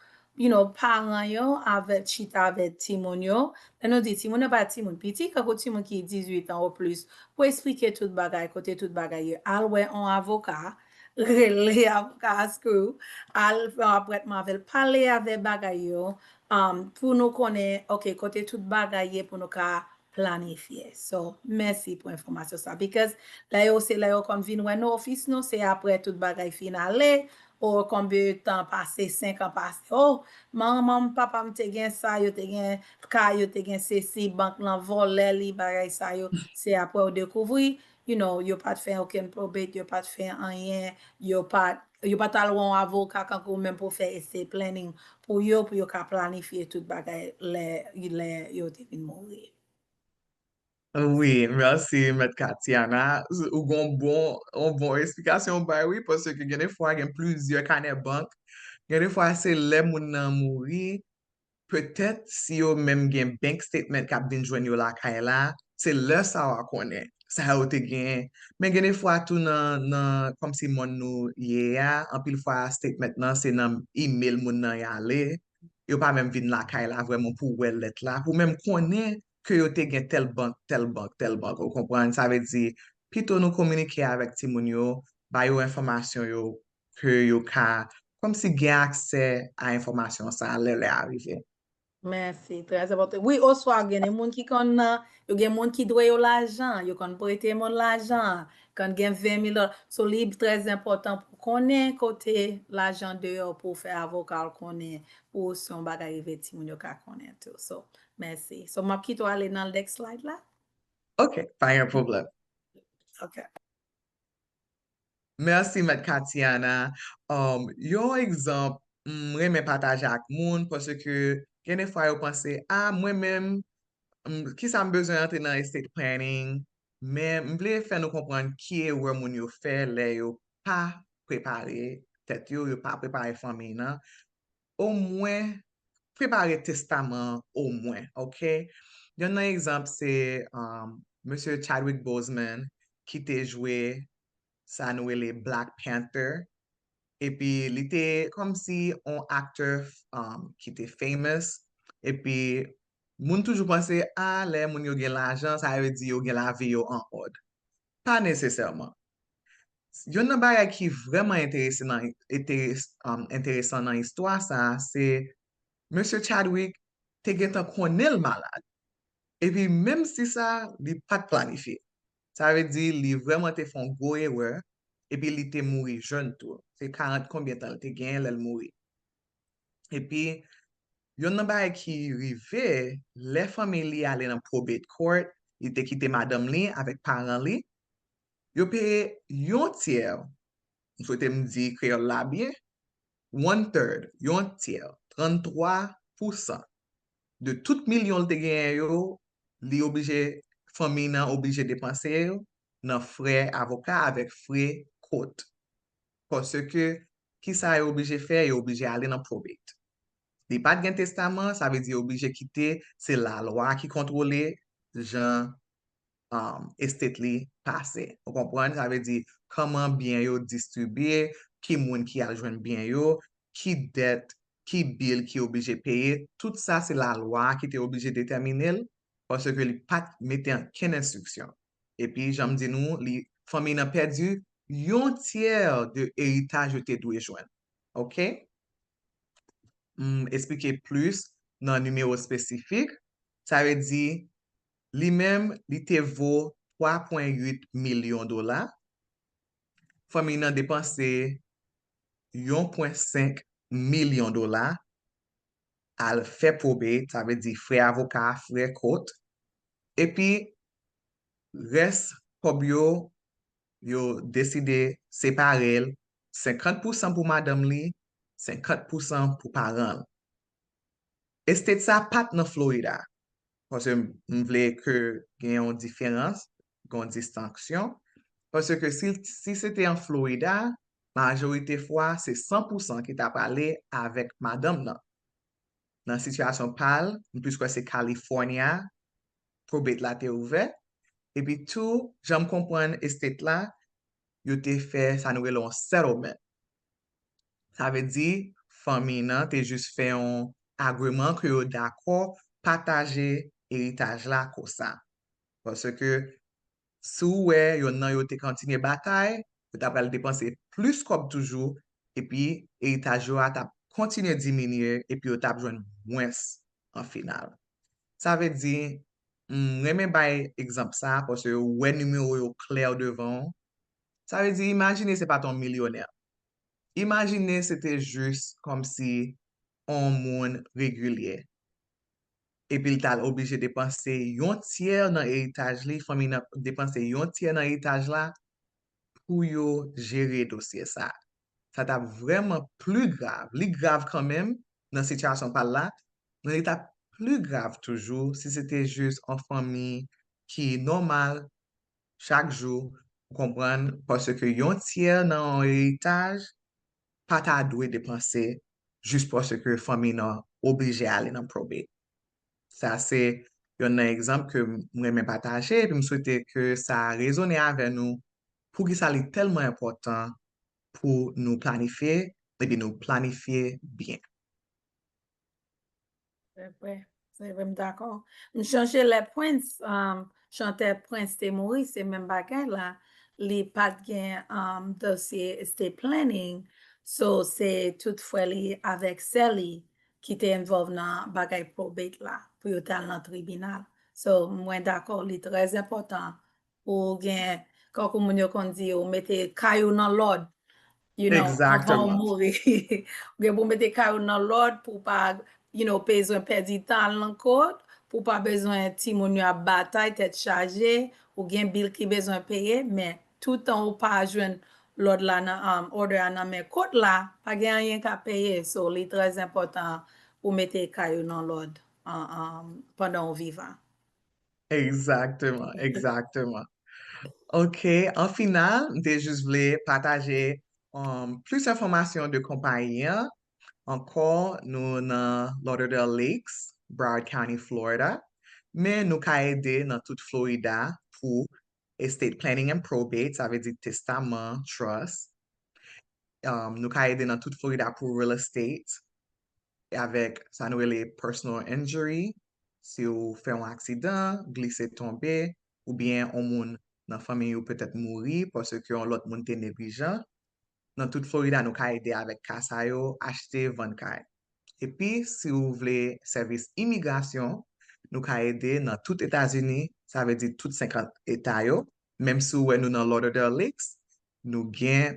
paran yo ave chita ave timon yo. Den nou di timon yo pa timon piti, kako timon ki 18 an ou plus, pou explike tout bagay, kote tout bagay yo. Alwe an avoka, le avoka askou, al apretman vel pale ave bagay yo, pou nou konen, ok, kote tout bagay yo pou nou ka planifiye. So, mersi pou informasyon sa. Because la yo kon vin wè nou ofis nou, se apre tout bagay finale, ou konbe tan pase, 5 an pase. Oh, maman, papa mte gen sa, yo te gen ka, yo te gen sesi, bank lan vole li bagay sa yo, se apre ou dekouvri, yo pat fè oken probate, yo pat fè anyen, yo pat talwon avoka kankou men pou fè estate planning pou yo ka planifiye tout bagay le yo te vin mouri. Oui, mersi, Met Katiana. Ou gon bon eksplikasyon bay, oui, pwese ke gen de fwa gen pluzye kane bank. Gen de fwa se le moun nan mouri, petet si yo menm gen bank statement kap din jwen yo la kay la, se le sa wakone, sa yo te gen. Men gen de fwa tou nan kom si moun nou ye ya, an pil fwa statement nan se nan email moun nan yale, yo pa menm vin la kay la vwèman pou wel let la, pou menm konen ke yo te gen tel bank, ou kompran, sa ve di, pito nou komunike avèk ti moun yo, ba yo informasyon yo, ke yo ka, kom si gen akse a informasyon sa, le arrive. Mersi, trez apote. Oui, oswa gen moun ki kon yo gen moun ki dwe yo l'ajan, yo kon prete moun l'ajan, kon gen 20,000 $. So li trez important pou konen kote l'ajan de yo pou fe avokal konen pou son bagay veti moun yo ka konen tou. So, mersi. So, map ki to ale nan next slide la? Ok, pa yon problem. Ok. Mersi, Met Katiana. Yon ekzamp reme pataje ak moun, parce que gen de fwa yo pense, mwen men, ki sa m bezwen entre nan estate planning, men m vle fè nou kompran ki e wè moun yo fè le yo pa prepare tet yo pa prepare fami nan, au mwen prepare testaman au mwen, ok? Yon nan ekzamp se Monsieur Chadwick Boseman ki te jwe sa nou ele Black Panther, epi li te kom si on akteur ki te famous, epi moun toujou pense, le moun yo gen l'ajan, sa ave di yo gen la vi yo an od. Pa nesesèrman. Yon nan bagay ki vreman interesan nan histwa sa, se Monsieur Chadwick te gen tan konel malade. Epi menm si sa, li pat planifiye. Sa ve di li vreman te fon go ewe, epi li te mouri jen tou. Se 40 konbien tan te gen lèl mouri. Epi, yon nan bagay ki rive, le fami li ale nan probate court, li te kite madame li avèk paran li, yo peye yon tiers, m souwete m di kreol la bien, 1/3, yon tiers, 33% de tout milyon te gen yo, li oblige, fami nan oblige depanse yo, nan fre avoka avèk fre kote. Pwase ke, ki sa yo oblige fè, yo oblige ale nan probate. Li pat gen testaman, sa ve di yo oblige kite, se la lwa ki kontrole, jan estate li pase. Ou kompren, sa ve di, koman bien yo distribye, ki moun ki aljwen bien yo, ki det, ki bil ki oblige peye, tout sa se la lwa ki te oblige determinel, parce ke li pat mette an ken instruksyon. Epi, jam di nou, li fami nan perdu, yon tiers de eritaj yo te dwe jwen. Ok? Explike plus nan numero spesifik, sa ve di, li mem li te vo 3,8 milyon dola, fami nan depanse 1,5 milyon dola al fe probate, sa ve di fre avoka, fre kote, epi res kob yo deside separel 50% pou madame li, 50% pou paran. Estate sa pat nan Florida. Pwase m vle ke gen yon diferans, gen distanksyon. Pwase ke si se te an Florida, majorite fwa se 100% ki ta pale avek madame nan. Nan situasyon pal, m pwis kwa se California, probate la te ouve, epi tou, jam kompwen estate la, yo te fe sa nou elon settlement. Sa ve di, fami nan te jist fe yon agreement ki yo d'akor pataje eritaj la kosa. Pwase ke sou we yon nan yo te kontinye batay, yo tap pral depanse plus kob toujou, epi eritaj yo a tap kontinye diminye, epi yo tap jwen mwens an final. Sa ve di, reme bay ekzamp sa, pwase yo we numero yo kler devan. Sa ve di, imagine se pa ton milyoner. Imagine se te jist kom si on moun regulye. Epi l tal oblige depanse yon tiers nan eritaj li, fami nan depanse yon tiers nan eritaj la, pou yo jere dosye sa. Sa tap vreman plu grav. Li grav kanmem, nan sityasyon pal la, men li tap plu grav toujou, si se te jist an fami ki normal, chak jou, kompran, pwase ke yon tiers nan eritaj, pa ta dwe depanse, jist pwase ke fami nan oblige ale nan probate. Sa se yon nan ekzamp ke mwen men pataje, epi m souwete ke sa rezone ave nou pou ki sa li telman important pou nou planifiye, epi nou planifiye bien. C'est vrai, d'accord. M chanje le prince, chante prince te mouri, se men bagay la, li pat gen dosye estate planning, so se tout fwe li avek seli ki te involve nan bagay probate la, pou yo tal nan tribunal. So mwen d'akor li trez important pou gen, kakou moun yo kon di yo mette kayou nan lod, avan ou mouri. Gen pou mette kayou nan lod pou pa, bezwen perdi tan lan kote, pou pa bezwen ti moun yo ap batay, tet chaje, ou gen bil ki bezwen peye, men tout an ou pa jwen l'ordre là nan order nan men kote là, pas gen rien qu'à payer, so li très important pour mettre caillou dans l'ordre pendant on vivant. Exactement, exactement. OK, en final, je juste voulais partager plus d'informations de compagnie. Encore, nous dans Lauderdale Lakes, Broward County, Florida. Mais nous ka aider dans toute Florida pour estate planning and probate, ça veut dire testament, trust. Nous ka aider dans toute Florida pour real estate avec ça nous les personal injury, si vous faites un accident, glisser, tomber, ou bien on moun dans la famille ou peut-être mourir parce que l'autre moun te négligent. Dans toute Florida, nous ka aider avec kasa yo, acheter, vendre kay. Et puis, si vous voulez service immigration, nous ka aider dans tout États-Unis, ça veut dire tout 50 États yo. Même si nous dans Lauderdale Lakes, nous gain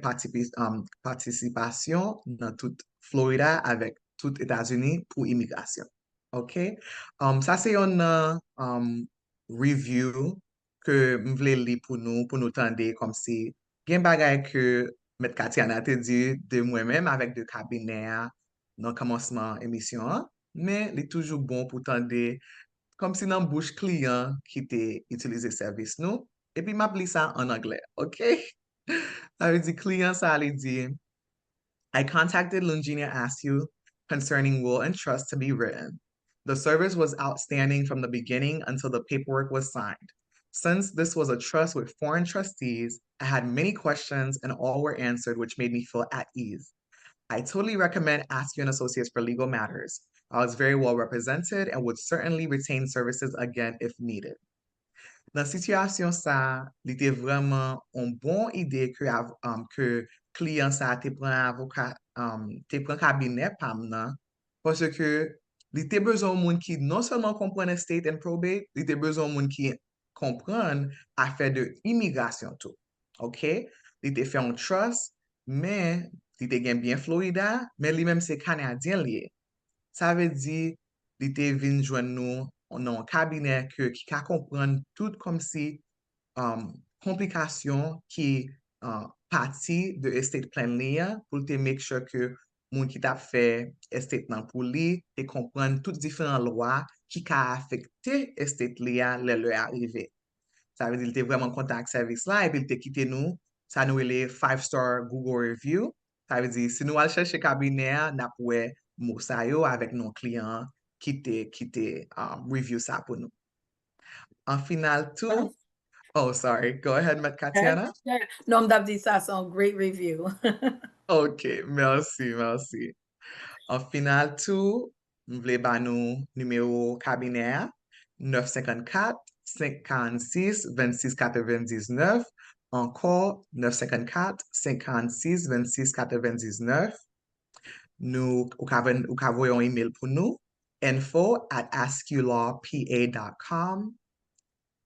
participation dans toute Florida avec tout États-Unis pour immigration. OK? Ça c'est un review que je voulais lire pour nous tendre comme si gen bagay que M. Katiana te dit de moi-même avec de cabinet dans le commencement émission, mais il est toujours bon pour tendre comme si dans bouche client qui te utilisé service nous. Et puis m'appelle ça en anglais, OK? Ça veut dire client, ça veut dire I contacted Lungenia Askew concerning will and trust to be written. The service was outstanding from the beginning until the paperwork was signed. Since this was a trust with foreign trustees, I had many questions and all were answered, which made me feel at ease. I totally recommend Askew and Associates for legal matters. I was very well represented and would certainly retain services again if needed. Dans situation ça, il était vraiment une bonne idée que client ça te prend avocat, te prend cabinet pam nan, parce que il était besoin de monde qui non seulement comprend estate and probate, il était besoin de monde qui comprend affaire de immigration tout. OK? Il était fait un trust, mais il était bien Florida, mais lui-même c'est Canadien lié. Ça veut dire il était venu joindre nous dans un cabinet qui ka comprendre tout comme si complication qui partie de estate plan liya pour te make sure que moun qui t'a fait estate nan pour li te comprendre toutes différentes lois qui ka affecté estate liya le arrivé. Ça veut dire qu'il était vraiment content avec service là et puis il te quitté nous. Ça nous les 5-star Google review. Ça veut dire si nous allons chercher cabinet, n'a poué moussa yo avec nos clients qui te review ça pour nous. En final tout, oh, sorry. Go ahead, Katiana. Non, m'dap di ça, c'est un great review. OK, merci, merci. En final tout, nous voulons ba nous numéro cabinet 954 546 26 99. Encore 954 546 26 99. Nous, ou ka voyon un email pour nous, info@askulawpa.com.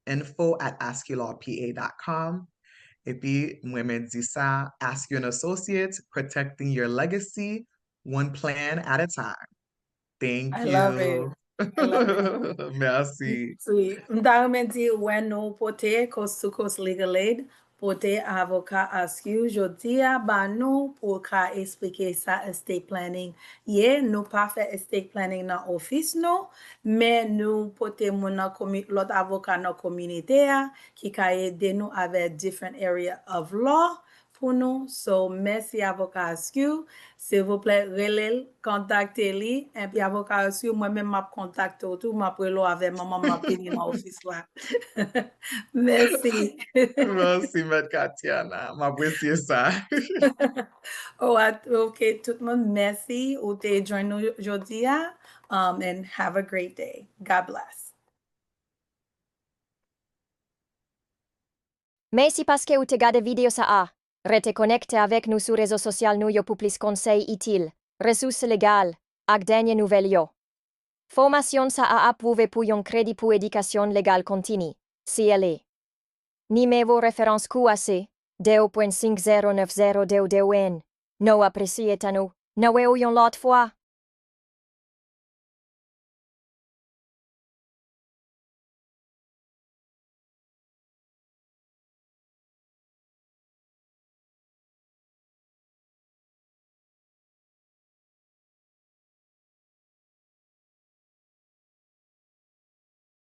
info@askulawpa.com. Et puis, moi, me dit ça, Askew and Associates, protecting your legacy, one plan at a time. Thank I you. love it. I love it. Merci. Oui, m'da remen di wè nou pote Coast to Coast Legal Aid, pote avocat Askew, jodi a ba nou pou ka explike sa estate planning. Ye, nou pa fe estate planning nan office nou, men nou pote moun nan lot avocat nan komunite a, ki ka ede nou ave different area of law pour nous. So, merci avocat Askew. S'il vous plaît, relève, contactez-lui. Et puis, avocat Askew, moi-même, m'a contacté tout, m'a pris l'eau avec maman, m'a pris dans l'office là. Merci. Merci, M. Katiana. M'apprécie ça. Oh, OK, tout le monde, merci. Ou te join nous aujourd'hui, and have a great day. God bless. Merci parce que vous te gade vidéo ça a. Rete connecté avec nous sur réseaux sociaux nous yo pour plus conseils utiles, ressources légales, ak dernier nouvelles yo. Formation ça a approuvé pour yon crédit pour éducation légale continue, CLE. Numéro référence QAC, 2.5090 DEN. No apprécié à nous, no yon l'autre fois.